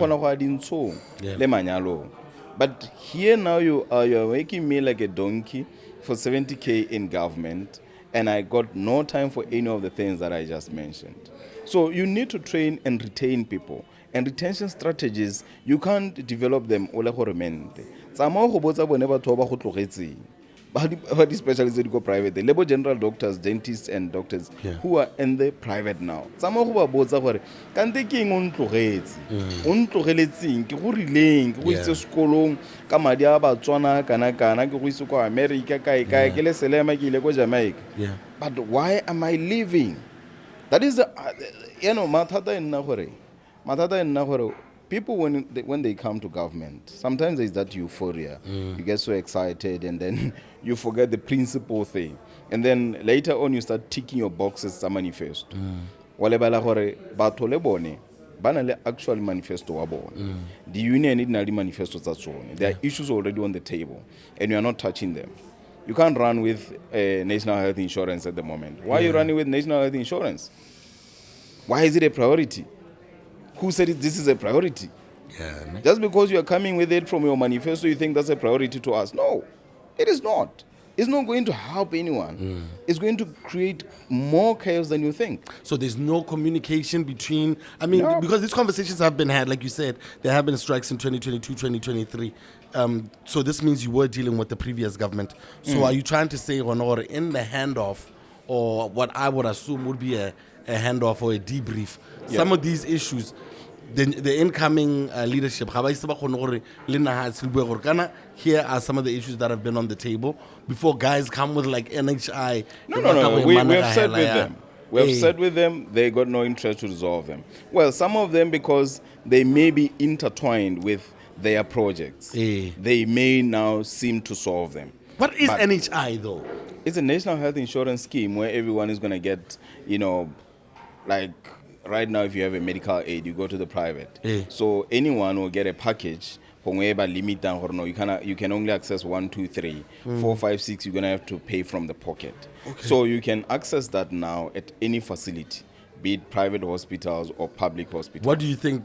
But here now you're making me like a donkey for 70K in government, and I got no time for any of the things that I just mentioned. So you need to train and retain people. And retention strategies, you can't develop them all horrimente. But the specialists that go private, the labor general doctors, dentists, and doctors who are in the private now. Some of them both are can they king on tlogetsing, ke go rileng, ke go itse sekolong, ka madi a Batswana kana ke go itse ko America kae ke le Selema ke ile ko Jamaica. Yeah. But why am I leaving? That is mathata nna gore people when they come to government, sometimes there's that euphoria. You get so excited and then you forget the principal thing. And then later on you start ticking your boxes sa manifesto. Wale bala gore batho le bone bana le actual manifesto wa bone. The union need na le manifesto tsa tsone. There are issues already on the table and you are not touching them. You can't run with national health insurance at the moment. Why are you running with national health insurance? Why is it a priority? Who said this is a priority? Yeah. Just because you are coming with it from your manifesto, you think that's a priority to us. No, it is not. It's not going to help anyone. It's going to create more chaos than you think. So there's no communication between, because these conversations have been had, like you said, there have been strikes in 2022, 2023. So this means you were dealing with the previous government. So are you trying to say, Honor, in the handoff, or what I would assume would be a handoff or a debrief, some of these issues, the incoming leadership, here are some of the issues that have been on the table before guys come with like NHI? No. We have said with them. We have said with them, they got no interest to resolve them. Well, some of them because they may be intertwined with their projects. They may now seem to solve them. What is NHI though? It's a national health insurance scheme where everyone is going to get, like right now if you have a medical aid, you go to the private. So anyone will get a package. You can only access 1, 2, 3, 4, 5, 6. You're going to have to pay from the pocket. Okay. So you can access that now at any facility, be it private hospitals or public hospitals. What do you think?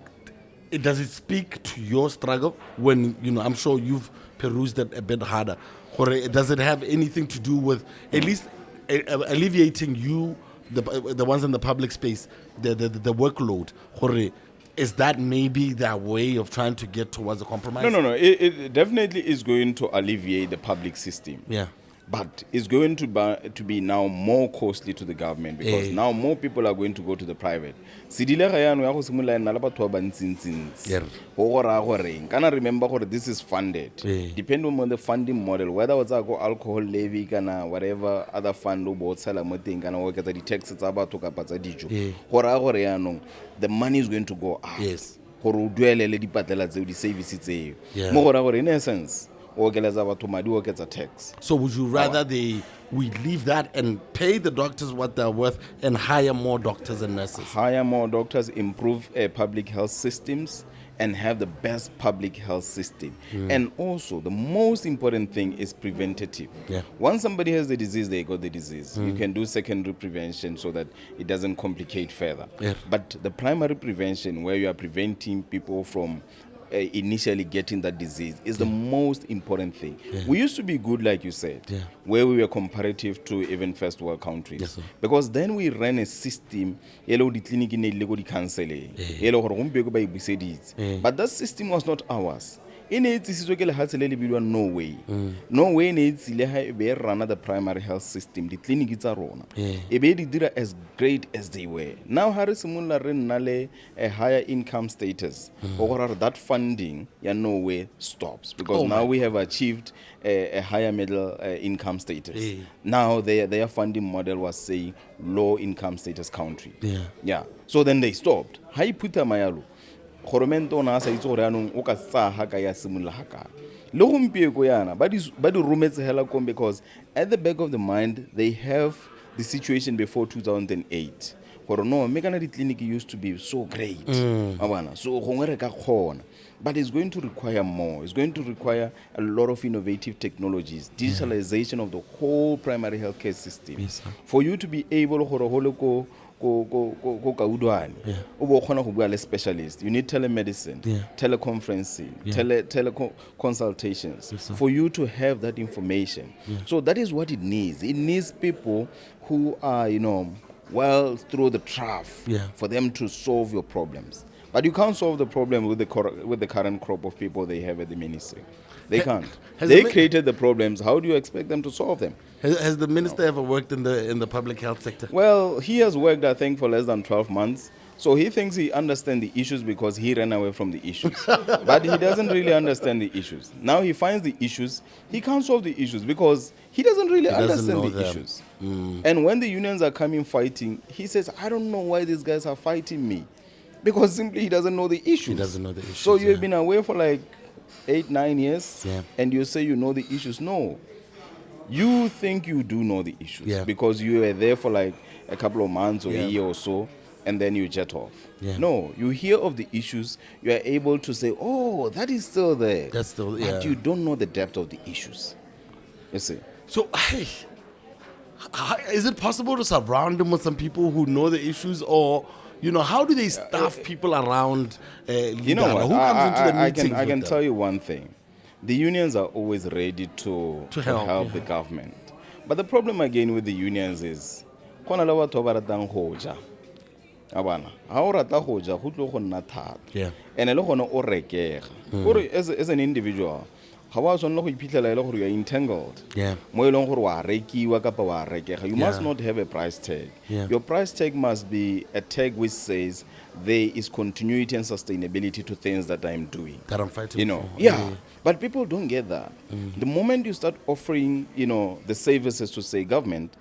Does it speak to your struggle when, I'm sure you've perused it a bit harder? Or does it have anything to do with at least alleviating you, the ones in the public space, the workload? Or is that maybe their way of trying to get towards a compromise? No. It definitely is going to alleviate the public system. Yeah. But it's going to be now more costly to the government because now more people are going to go to the private. Can I remember this is funded? Depending on the funding model, whether it's alcohol levy, whatever other fund, the taxes about the money is going to go up. Yes. In essence, so would you rather we leave that and pay the doctors what they're worth and hire more doctors and nurses? Hire more doctors, improve public health systems, and have the best public health system. And also, the most important thing is preventative. Yeah. Once somebody has the disease, they got the disease. You can do secondary prevention so that it doesn't complicate further. Yeah. But the primary prevention, where you are preventing people from initially getting that disease is the most important thing. Yeah. We used to be good, like you said, where we were comparative to even first world countries. Yes, sir. Because then we ran a system, but that system was not ours. In it, no way. No way needs run the primary health system. The clinic is as great as they were. Now Harris Nale a higher income status. Or that funding no way stops. Because now we have achieved a higher middle income status. Now their funding model was saying low income status country. Yeah. So then they stopped. Hai puta mayalu. Goromento na sa itso reanong o ka tsa haka ya simolola haka le gompie go yana ba di rometse hela kom because at the back of the mind they have the situation before 2008 gore no mekana di clinic used to be so great abana so gongwe re ka khona but it's going to require more. It's going to require a lot of innovative technologies, digitalization of the whole primary healthcare system. Yes, for you to be able to specialist. You need telemedicine, teleconferencing, teleconsultations for you to have that information. So that is what it needs. It needs people who are, well through the trough for them to solve your problems. But you can't solve the problem with the current crop of people they have at the ministry. They can't. They created the problems. How do you expect them to solve them? Has the minister ever worked in the public health sector? Well, he has worked, I think, for less than 12 months. So he thinks he understands the issues because he ran away from the issues. But he doesn't really understand the issues. Now he finds the issues. He can't solve the issues because he doesn't really understand the issues. And when the unions are coming fighting, he says, I don't know why these guys are fighting me. Because simply he doesn't know the issues. He doesn't know the issues. So you've been away for like 8-9 years and you say you know the issues. No. You think you do know the issues because you were there for like a couple of months or a year or so and then you jet off. No, you hear of the issues, you are able to say, oh, that is still there. That's still, But you don't know the depth of the issues. You see. So, is it possible to surround them with some people who know the issues, or how do they staff people around? You know what? Who comes into the meetings? I can tell you one thing: the unions are always ready to help the government. But the problem again with the unions is, as an individual. You must not have a price tag. Your price tag must be a tag which says there is continuity and sustainability to things that I'm doing. That I'm fighting for. But people don't get that. The moment you start offering, the services to say government,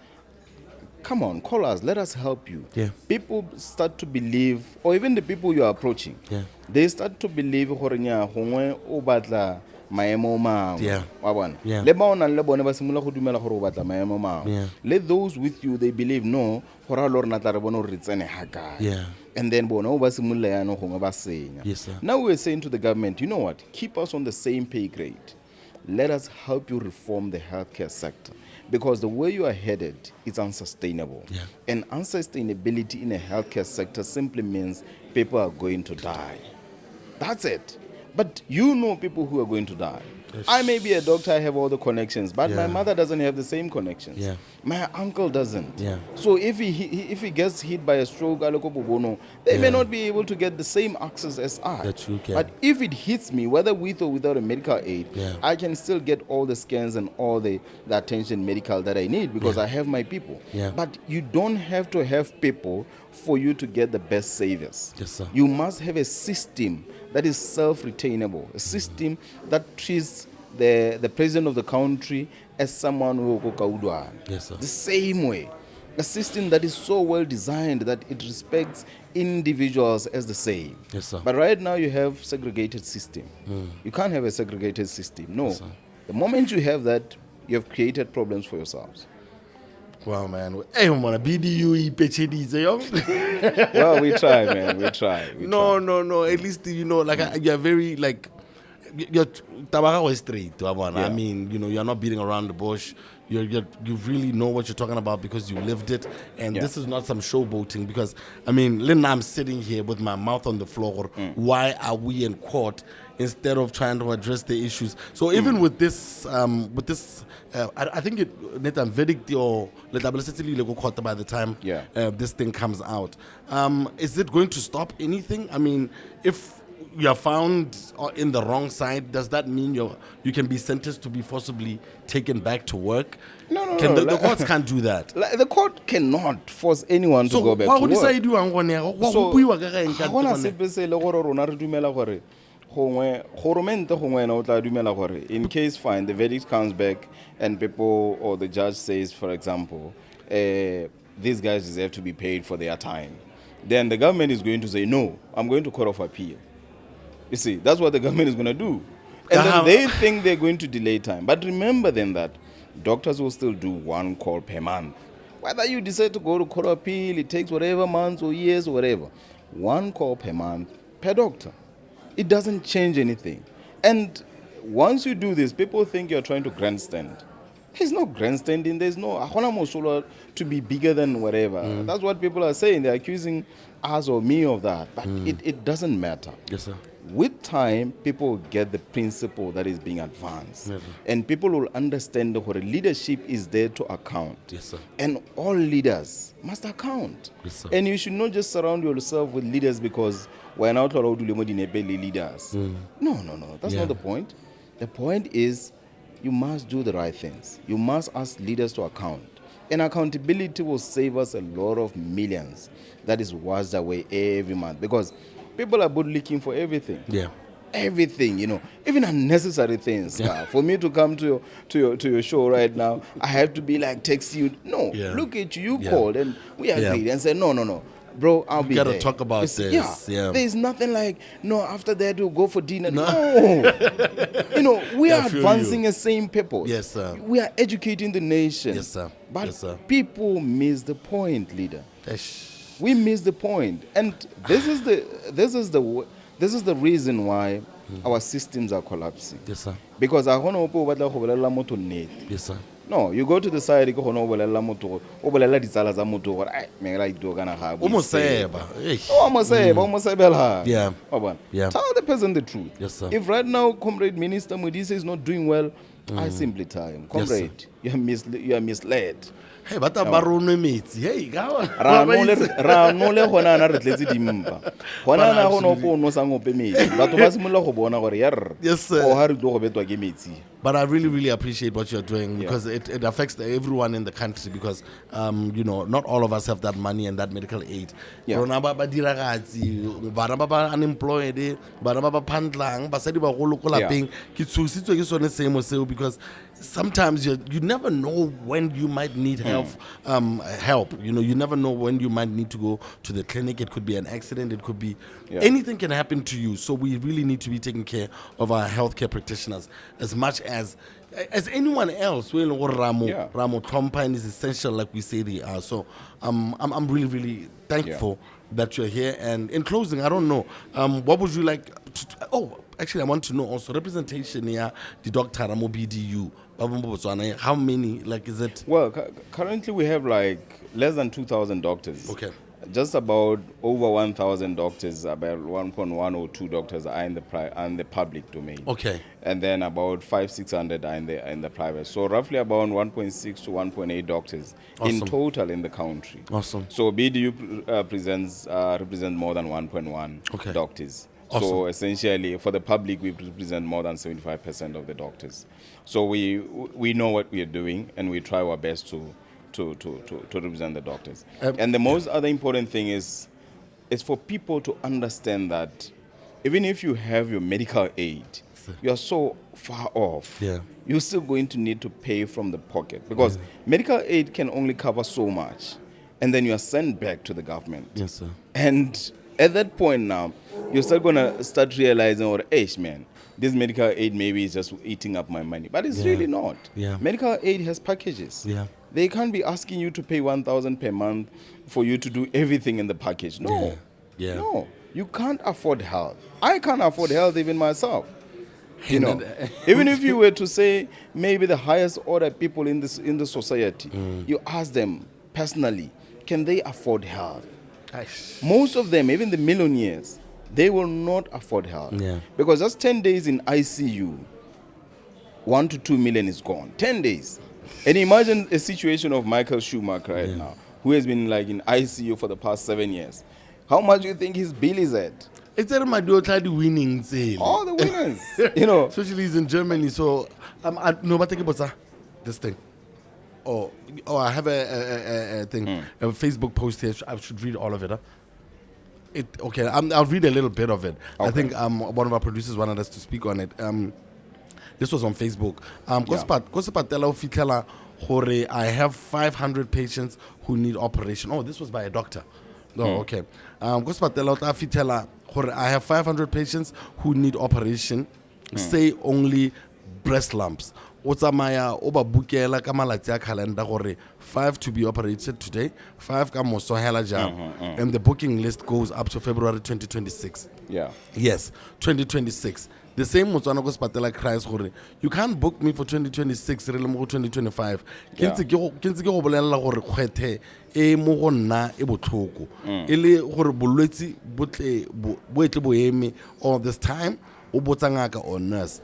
come on, call us, let us help you. People start to believe, or even the people you are approaching, they start to believe let those with you, they believe no and then now we're saying to the government, you know what, keep us on the same pay grade. Let us help you reform the healthcare sector, because the way you are headed is unsustainable. And unsustainability in a healthcare sector simply means people are going to die. That's it. But people who are going to die. I may be a doctor, I have all the connections, but my mother doesn't have the same connections. My uncle doesn't. So if he gets hit by a stroke, they may not be able to get the same access as I. But if it hits me, whether with or without a medical aid, I can still get all the scans and all the attention medical that I need because I have my people. But you don't have to have people for you to get the best savers. You must have a system that is self-retainable, a system that treats the president of the country as someone who the same way. A system that is so well designed that it respects individuals as the same. But right now you have segregated system. You can't have a segregated system. No. The moment you have that, you have created problems for yourselves. Wow, man. Hey, man, BDU, Well, we try, man. We try. No. At least, you're very, you're tabaga was straight. Yeah. I mean, you're not beating around the bush. You really know what you're talking about because you lived it, and this is not some showboating. Because I mean, Lynn, I'm sitting here with my mouth on the floor. Why are we in court instead of trying to address the issues? So even with this, I think it verdict or by the time this thing comes out, is it going to stop anything? I mean, if you are found in the wrong side, does that mean you can be sentenced to be forcibly taken back to work? No. The courts can't do that. The court cannot force anyone to go back to work. So, in case fine, the verdict comes back and people or the judge says, for example, these guys deserve to be paid for their time. Then the government is going to say, no, I'm going to court of appeal. You see, that's what the government is going to do. And then they think they're going to delay time. But remember then that doctors will still do one call per month. Whether you decide to go to court of appeal, it takes whatever months or years or whatever. One call per month per doctor. It doesn't change anything. And once you do this, people think you're trying to grandstand. There's no grandstanding. There's no Ahona to be bigger than whatever. That's what people are saying. They're accusing us or me of that. But it doesn't matter. Yes, sir. With time, people get the principle that is being advanced. Yes, and people will understand that leadership is there to account. Yes, sir. And all leaders must account. Yes, sir. And you should not just surround yourself with leaders because we're not allowed to leaders. No. That's not the point. The point is you must do the right things. You must ask leaders to account. And accountability will save us a lot of millions that is washed away every month. Because people are bootlicking for everything. Yeah. Everything, even unnecessary things. For me to come to your show right now, I have to be like text you. No, look at you. You called and we agreed and said no. Bro, I'll be there. We gotta talk about this. Yeah. There's nothing like, no, after that we'll go for dinner. No. We are advancing the same people. Yes, sir. We are educating the nation. Yes, sir. But people miss the point, leader. We miss the point. And this is the reason why our systems are collapsing. Yes, sir. Because yes, sir. No, you go to the side, you go Tell the person the truth. Yes, sir. If right now, Comrade Minister Modise is not doing well, I simply tell him, Comrade, you are misled. Hey, but metsi. Hey, go on. Yes, sir. But I really, really appreciate what you're doing because it affects everyone in the country because, not all of us have that money and that medical aid. Unemployed, because sometimes you never know when you might need help. You never know when you might need to go to the clinic. It could be an accident. It could be anything can happen to you. So we really need to be taking care of our healthcare practitioners as much as anyone else. Ramo Tompa is essential, like we say they are. So I'm really, really thankful that you're here. And in closing, I don't know, what would you like to actually, I want to know also representation here, the doctor Ramo BDU. How many, is it? Well, currently we have less than 2,000 doctors. Okay. Just about over 1,000 doctors, about 1.1 or 2 doctors are in the public domain. Okay. And then about 500-600 are in the private. So roughly about 1.6 to 1.8 doctors in total in the country. Awesome. So BDU represents more than 1.1 doctors. Awesome. So essentially, for the public, we represent more than 75% of the doctors. So we know what we are doing, and we try our best to represent the doctors. And the most other important thing is for people to understand that even if you have your medical aid, you are so far off. Yeah. You're still going to need to pay from the pocket because medical aid can only cover so much, and then you are sent back to the government. Yes, sir. And at that point now, you're still going to start realizing, this medical aid maybe is just eating up my money. But it's really not. Yeah. Medical aid has packages. Yeah. They can't be asking you to pay 1,000 per month for you to do everything in the package. No. Yeah. No. You can't afford health. I can't afford health even myself. You know, even if you were to say maybe the highest order people in the society, you ask them personally, can they afford health? Most of them, even the millionaires, they will not afford health. Yeah. Because just 10 days in ICU, 1 to 2 million is gone. 10 days. And imagine a situation of Michael Schumacher right now, who has been like in ICU for the past 7 years. How much do you think his bill is at? It's my daughter the winnings. All the winners. You know. Especially he's in Germany. So no, but think about this thing. Oh, I have a thing, a Facebook post here. I should read all of it. Okay, I'll read a little bit of it. Okay. I think one of our producers wanted us to speak on it. This was on Facebook. I have 500 patients who need operation. Oh, this was by a doctor. Oh, okay. I have 500 patients who need operation. Say only breast lumps. 5 to be operated today, 5 and the booking list goes up to February 2026. Yeah. Yes, 2026. The same Motswana Gospatela cries, you can't book me for 2026, 2025. All this time, or nurse.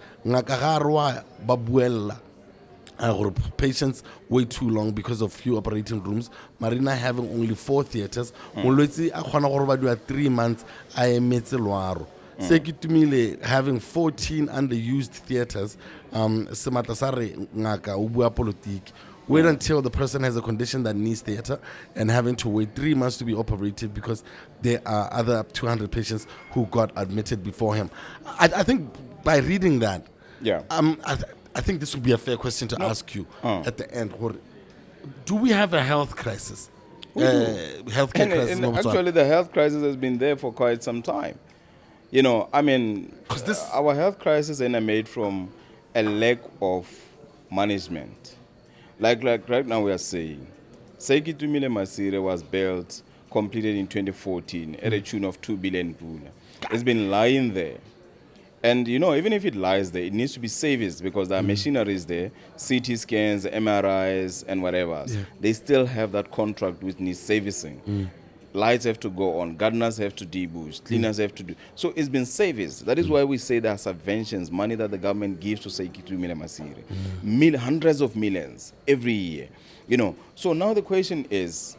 Patients wait too long because of few operating rooms. Marina having only 4 theaters. 3 months. Having 14 underused theaters. Wait until the person has a condition that needs theater and having to wait 3 months to be operated because there are other 200 patients who got admitted before him. I think by reading that, I think this would be a fair question to ask you at the end. Do we have a health crisis? Healthcare crisis. And actually, the health crisis has been there for quite some time. You know, I mean, our health crisis emanates from a lack of management. Like right now we are saying, Sekitumile Masire was built, completed in 2014 at a tune of 2 billion. It's been lying there. And, you know, even if it lies there, it needs to be serviced because there are machineries there, CT scans, MRIs, and whatever. Yeah. They still have that contract which needs servicing. Lights have to go on, gardeners have to debush, cleaners have to do. So it's been serviced. That is why we say there are subventions, money that the government gives to Sekitu Milemasiri. Hundreds of millions every year. You know, so now the question is,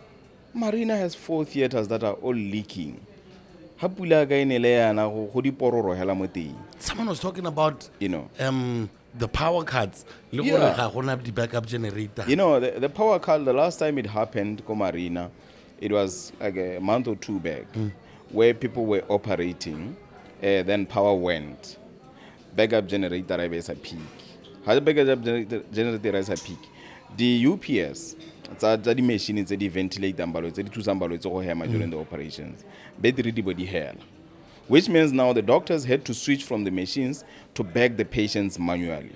Marina has 4 theaters that are all leaking. Someone was talking about, you know, the power cuts. The backup generator. You know, the power cut, the last time it happened, Marina, it was like a month or 2 back, where people were operating, then power went. Backup generator is a peak. How the backup generator is a peak? The UPS, the machines that ventilate them, during the operations. Which means now the doctors had to switch from the machines to back the patients manually.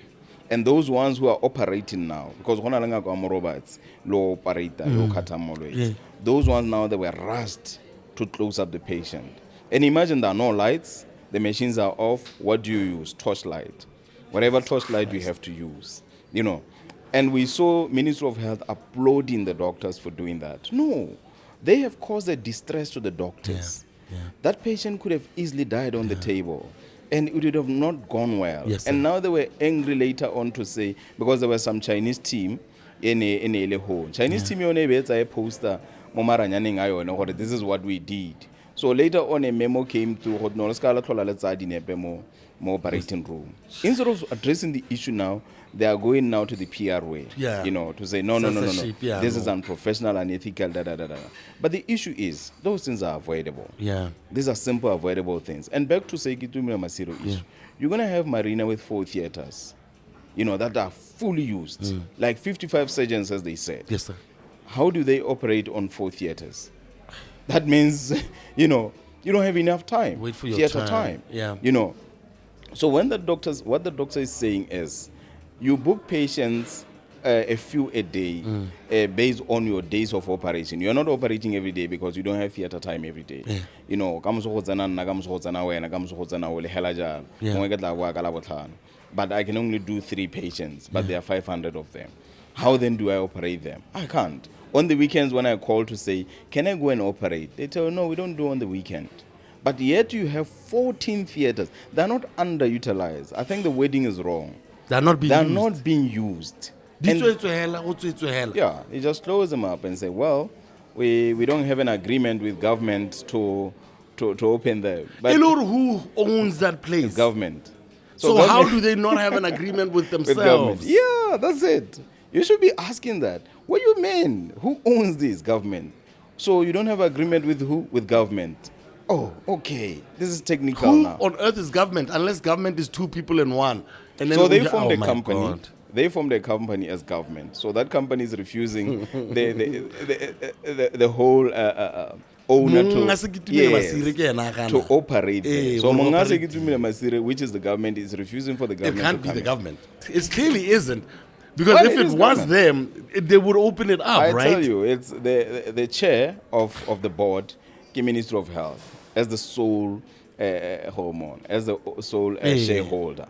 And those ones who are operating now, because robots, low operator, low catamoloids, those ones now they were rushed to close up the patient. And imagine there are no lights, the machines are off. What do you use? Torchlight. Whatever torchlight you have to use, you know. And we saw Ministry of Health applauding the doctors for doing that. No, they have caused a distress to the doctors. That patient could have easily died on the table. And it would have not gone well. Yes, and now they were angry later on to say, because there was some Chinese team in a home. Chinese team on a poster, this is what we did. So later on a memo came through more operating room. Instead of addressing the issue now, they are going now to the PR way. You know, to say no. This is unprofessional and unethical. But the issue is those things are avoidable. These are simple avoidable things. And back to Sekitumila Masiro issue. You're gonna have Marina with 4 theaters, you know, that are fully used. Like 55 surgeons, as they said. Yes, sir. How do they operate on 4 theaters? That means, you know, you don't have enough time. Wait for your theater time. You know. So what the doctor is saying is, you book patients a few a day based on your days of operation. You're not operating every day because you don't have theater time every day. You know, but I can only do 3 patients, but there are 500 of them. How then do I operate them? I can't. On the weekends when I call to say, can I go and operate? They tell, no, we don't do on the weekend. But yet you have 14 theaters. They're not underutilized. I think the wording is wrong. They're not being used. Yeah, you just close them up and say, well, we don't have an agreement with government to open them. But who owns that place? The government. So government, how do they not have an agreement with themselves? Yeah, that's it. You should be asking that. What do you mean? Who owns this? Government. So you don't have agreement with who? With government. Oh, okay. This is technical now. Who on earth is government? Unless government is 2 people in one. And then so they formed a company. God. They formed a company as government. So that company is refusing the whole owner to operate there. So Masire, which is the government, is refusing for the government. It can't be the government. It clearly isn't. Because if it was them, they would open it up, right? I tell you, it's the chair of the board, the Minister of Health, as the sole hormone, as the sole shareholder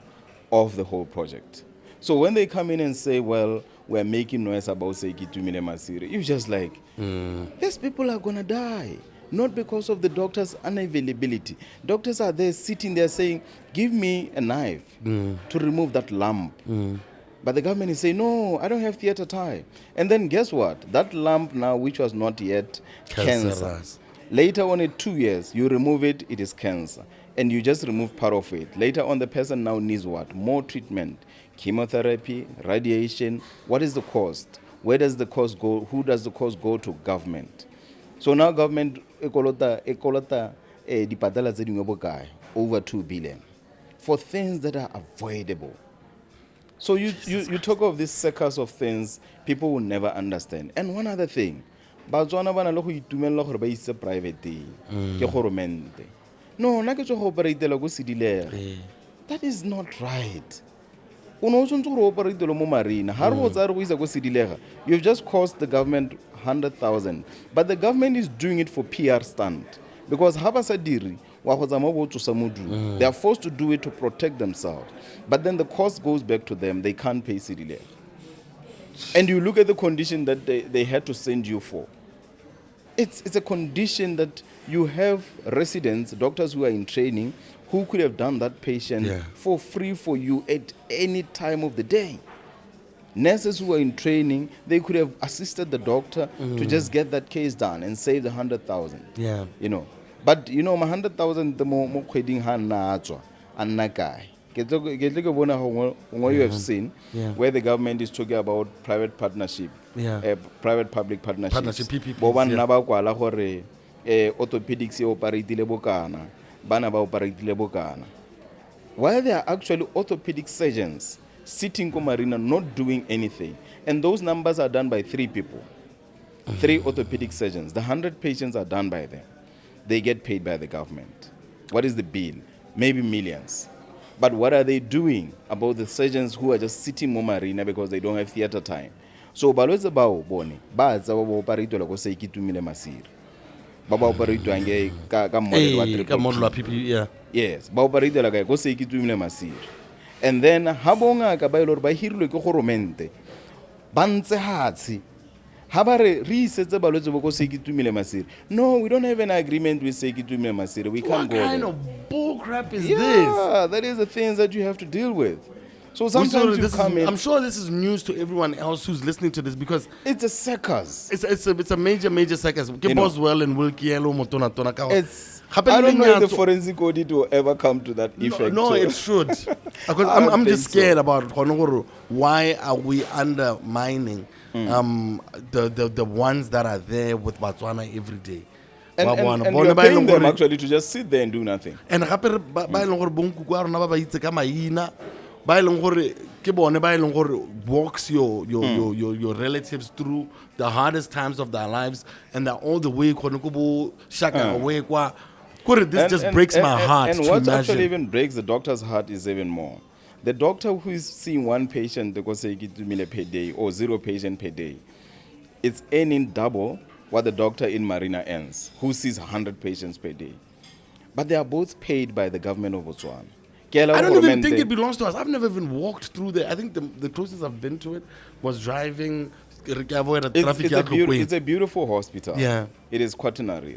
of the whole project. So when they come in and say, well, we're making noise about Sekitumile Masire, you're just like, these people are going to die. Not because of the doctors' unavailability. Doctors are there sitting there saying, give me a knife to remove that lump. But the government is saying, no, I don't have theater time. And then guess what? That lump now, which was not yet cancer. Later on in 2 years, you remove it, it is cancer. And you just remove part of it. Later on, the person now needs what? More treatment. Chemotherapy, radiation. What is the cost? Where does the cost go? Who does the cost go to? Government. So now government, over 2 billion for things that are avoidable. So you talk of this circus of things people will never understand. And one other thing, Batswana bana lo go itumella gore ba ise private ke goromente. No, na ke tso go operatela go sedilege. That is not right. Uno tshwantse go operatela mo marina. Ha re go tsa re go isa go sedilege. You've just cost the government 100,000. But the government is doing it for PR stunt. Because ha ba sa diri they are forced to do it to protect themselves. But then the cost goes back to them. They can't pay Sidile. And you look at the condition that they had to send you for. It's a condition that you have residents, doctors who are in training, who could have done that patient for free for you at any time of the day. Nurses who are in training, they could have assisted the doctor to just get that case done and save the 100,000. Yeah. You know. But you know, 100,000 the more quitting hand and nakai. You have seen where the government is talking about private partnership, private public partnerships. PPPs, orthopedics operatile bokana, bana ba operatile bokana. While there are actually orthopedic surgeons sitting in marina not doing anything, and those numbers are done by 3 people, 3 orthopedic surgeons. The 100 patients are done by them. They get paid by the government. What is the bill? Maybe millions. But what are they doing about the surgeons who are just sitting in marina because they don't have theater time? So balwetse bao bone ba tsa ba operate la go se ikitumile masiri. Ba operate ange ka model wa PPP. Yes, ba operate la go se ikitumile masiri. And then ha bonga ka ba ilor ba hirilwe ke goromente. Ba ntse hatsi. No, we don't have an agreement with Sekitumile Masire. We can't go there. What kind of bull crap is this? Yeah, that is the things that you have to deal with. So sometimes you come in. I'm sure this is news to everyone else who's listening to this because it's a circus. It's a major circus. Well and I don't know if the forensic audit will ever come to that effect. No, it should. Because I'm just scared about why are we undermining the ones that are there with Botswana every day. And you're paying them actually to just sit there and do nothing. And walks your relatives through the hardest times of their lives, and they're all the way this just breaks my heart. And what actually even breaks the doctor's heart is even more. the doctor who is seeing one patient per day or 0 patient per day, it's earning double what the doctor in Marina earns, who sees 100 patients per day. But they are both paid by the government of Botswana. I don't even think it belongs to us. I've never even walked through there. I think the closest I've been to it was driving. It's a beautiful hospital. Yeah. It is quaternary.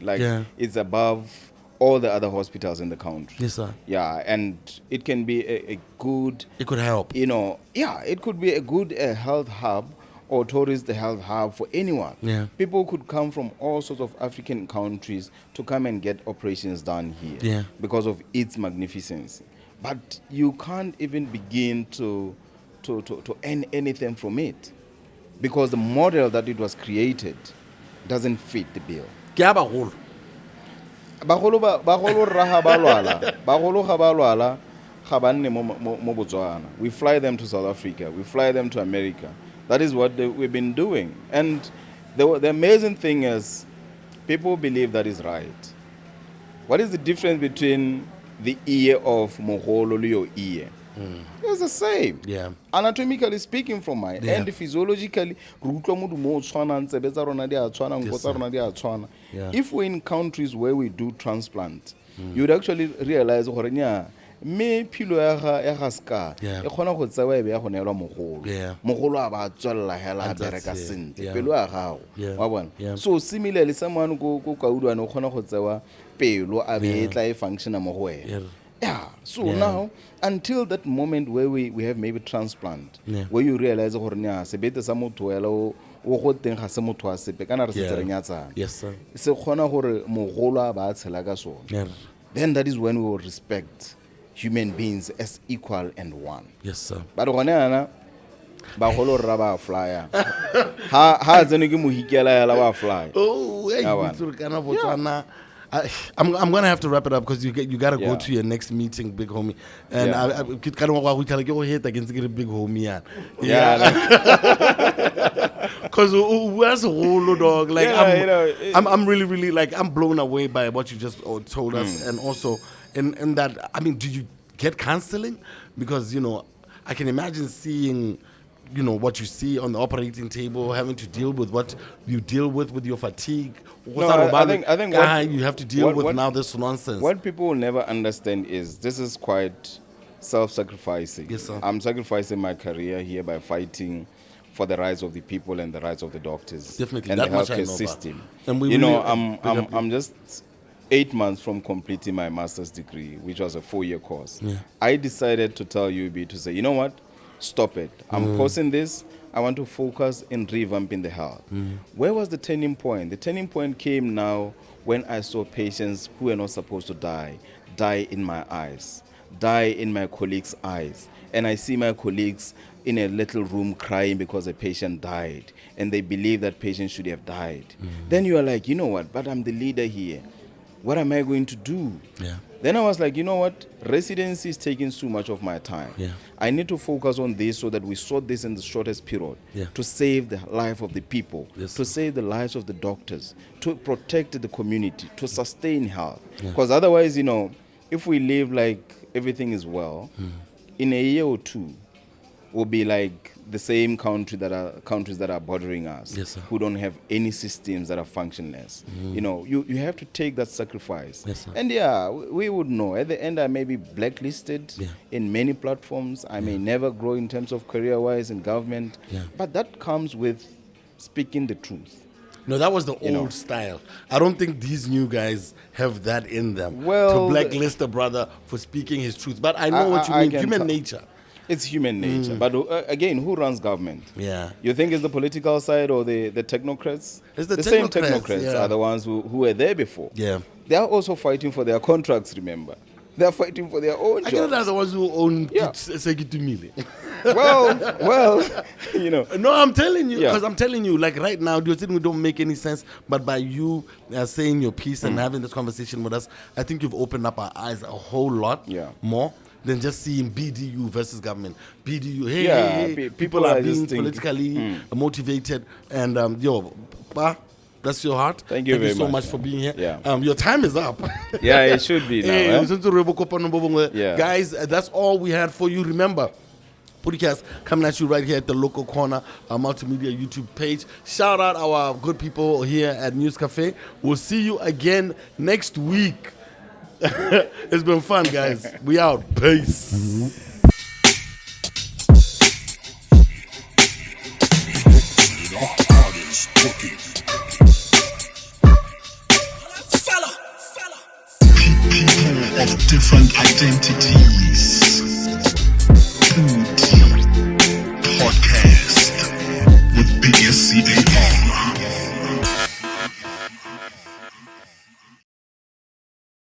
It's above all the other hospitals in the country. Yes, sir. Yeah, and it can be a good... It could help. It could be a good health hub or tourist health hub for anyone. Yeah. People could come from all sorts of African countries to come and get operations done here because of its magnificence. But you can't even begin to earn anything from it because the model that it was created doesn't fit the bill. Bagolo raha balwala ga banne mo Botswana. We fly them to South Africa. We fly them to America. That is what we've been doing. And the amazing thing is, people believe that is right. What is the difference between the ear of Mogolo and your ear? It's the same. Yeah. Anatomically speaking, from my end, physiologically, if we're in countries where we do transplant, you would actually realize me pilo ya ga ska e khona go tsewa e be ya go neelwa mogolo a ba tswella hela bereka sente pelo ya gago wa bona. So similarly someone go kaudwane o khona go tsewa pelo a be tla e functiona mo go wena. So now, until that moment where we have maybe transplant, where you realize sebete sa motho wela o go teng ga se motho a sepe kana re se tserenyatsa. Yes, sir. Se khona gore mogolo a ba tshela ka sona. Then that is when we will respect human beings as equal and one. Yes, sir. But gone ba holo rra ba flyer. Ha tsene ke mohikela ya la ba fly. Oh, hey, kana Botswana. I'm gonna have to wrap it up because you gotta go to your next meeting, big homie. And I kind of want to go ahead against get a big homie. Because where's a whole dog? Like I'm really like I'm blown away by what you just told us, and also in that do you get counseling? Because I can imagine seeing what you see on the operating table, having to deal with what you deal with your fatigue. I think what you have to deal with now this nonsense. What people will never understand is this is quite self-sacrificing. Yes, sir. I'm sacrificing my career here by fighting for the rights of the people and the rights of the doctors. Definitely, and that the much healthcare I know system. About. And I'm just 8 months from completing my master's degree, which was a 4-year course. Yeah. I decided to tell UB to say, you know what? Stop it. I'm pausing this. I want to focus in revamping the health. Where was the turning point? The turning point came now when I saw patients who were not supposed to die in my eyes, die in my colleagues' eyes. And I see my colleagues in a little room crying because a patient died, and they believe that patient should have died. Then you are like, you know what? But I'm the leader here. What am I going to do? Yeah. Then I was like, you know what? Residency is taking so much of my time. Yeah. I need to focus on this so that we sort this in the shortest period to save the life of the people, to save the lives of the doctors, to protect the community, to sustain health. Because otherwise, if we live like everything is well, in a year or two, we'll be like the same countries that are bordering us, who don't have any systems that are functionless. You have to take that sacrifice. And we would know. At the end, I may be blacklisted in many platforms. I may never grow in terms of career-wise in government. But that comes with speaking the truth. No, that was the old style. I don't think these new guys have that in them. Well, to blacklist a brother for speaking his truth. But I know what you mean. Human nature. It's human nature. But again, who runs government? Yeah. You think it's the political side or the technocrats? It's the same technocrats are the ones who were there before. Yeah. They are also fighting for their contracts, remember. They are fighting for their own jobs. I guess they're the ones who own Segitumile. well, No, I'm telling you, because I'm telling you, like right now, you think we don't make any sense, but by you saying your piece and having this conversation with us, I think you've opened up our eyes a whole lot more than just seeing BDU versus government. BDU, hey, people are being politically motivated, and Bless your heart. Thank you very so much, much for being here. Yeah. Your time is up. Yeah, it should be now. Yeah. Guys, that's all we had for you. Remember, PODICAST coming at you right here at the local corner, our Multimedia YouTube page. Shout out our good people here at News Cafe. We'll see you again next week. It's been fun, guys. We out. Peace. People of different identities. PODI-CAST with BDU.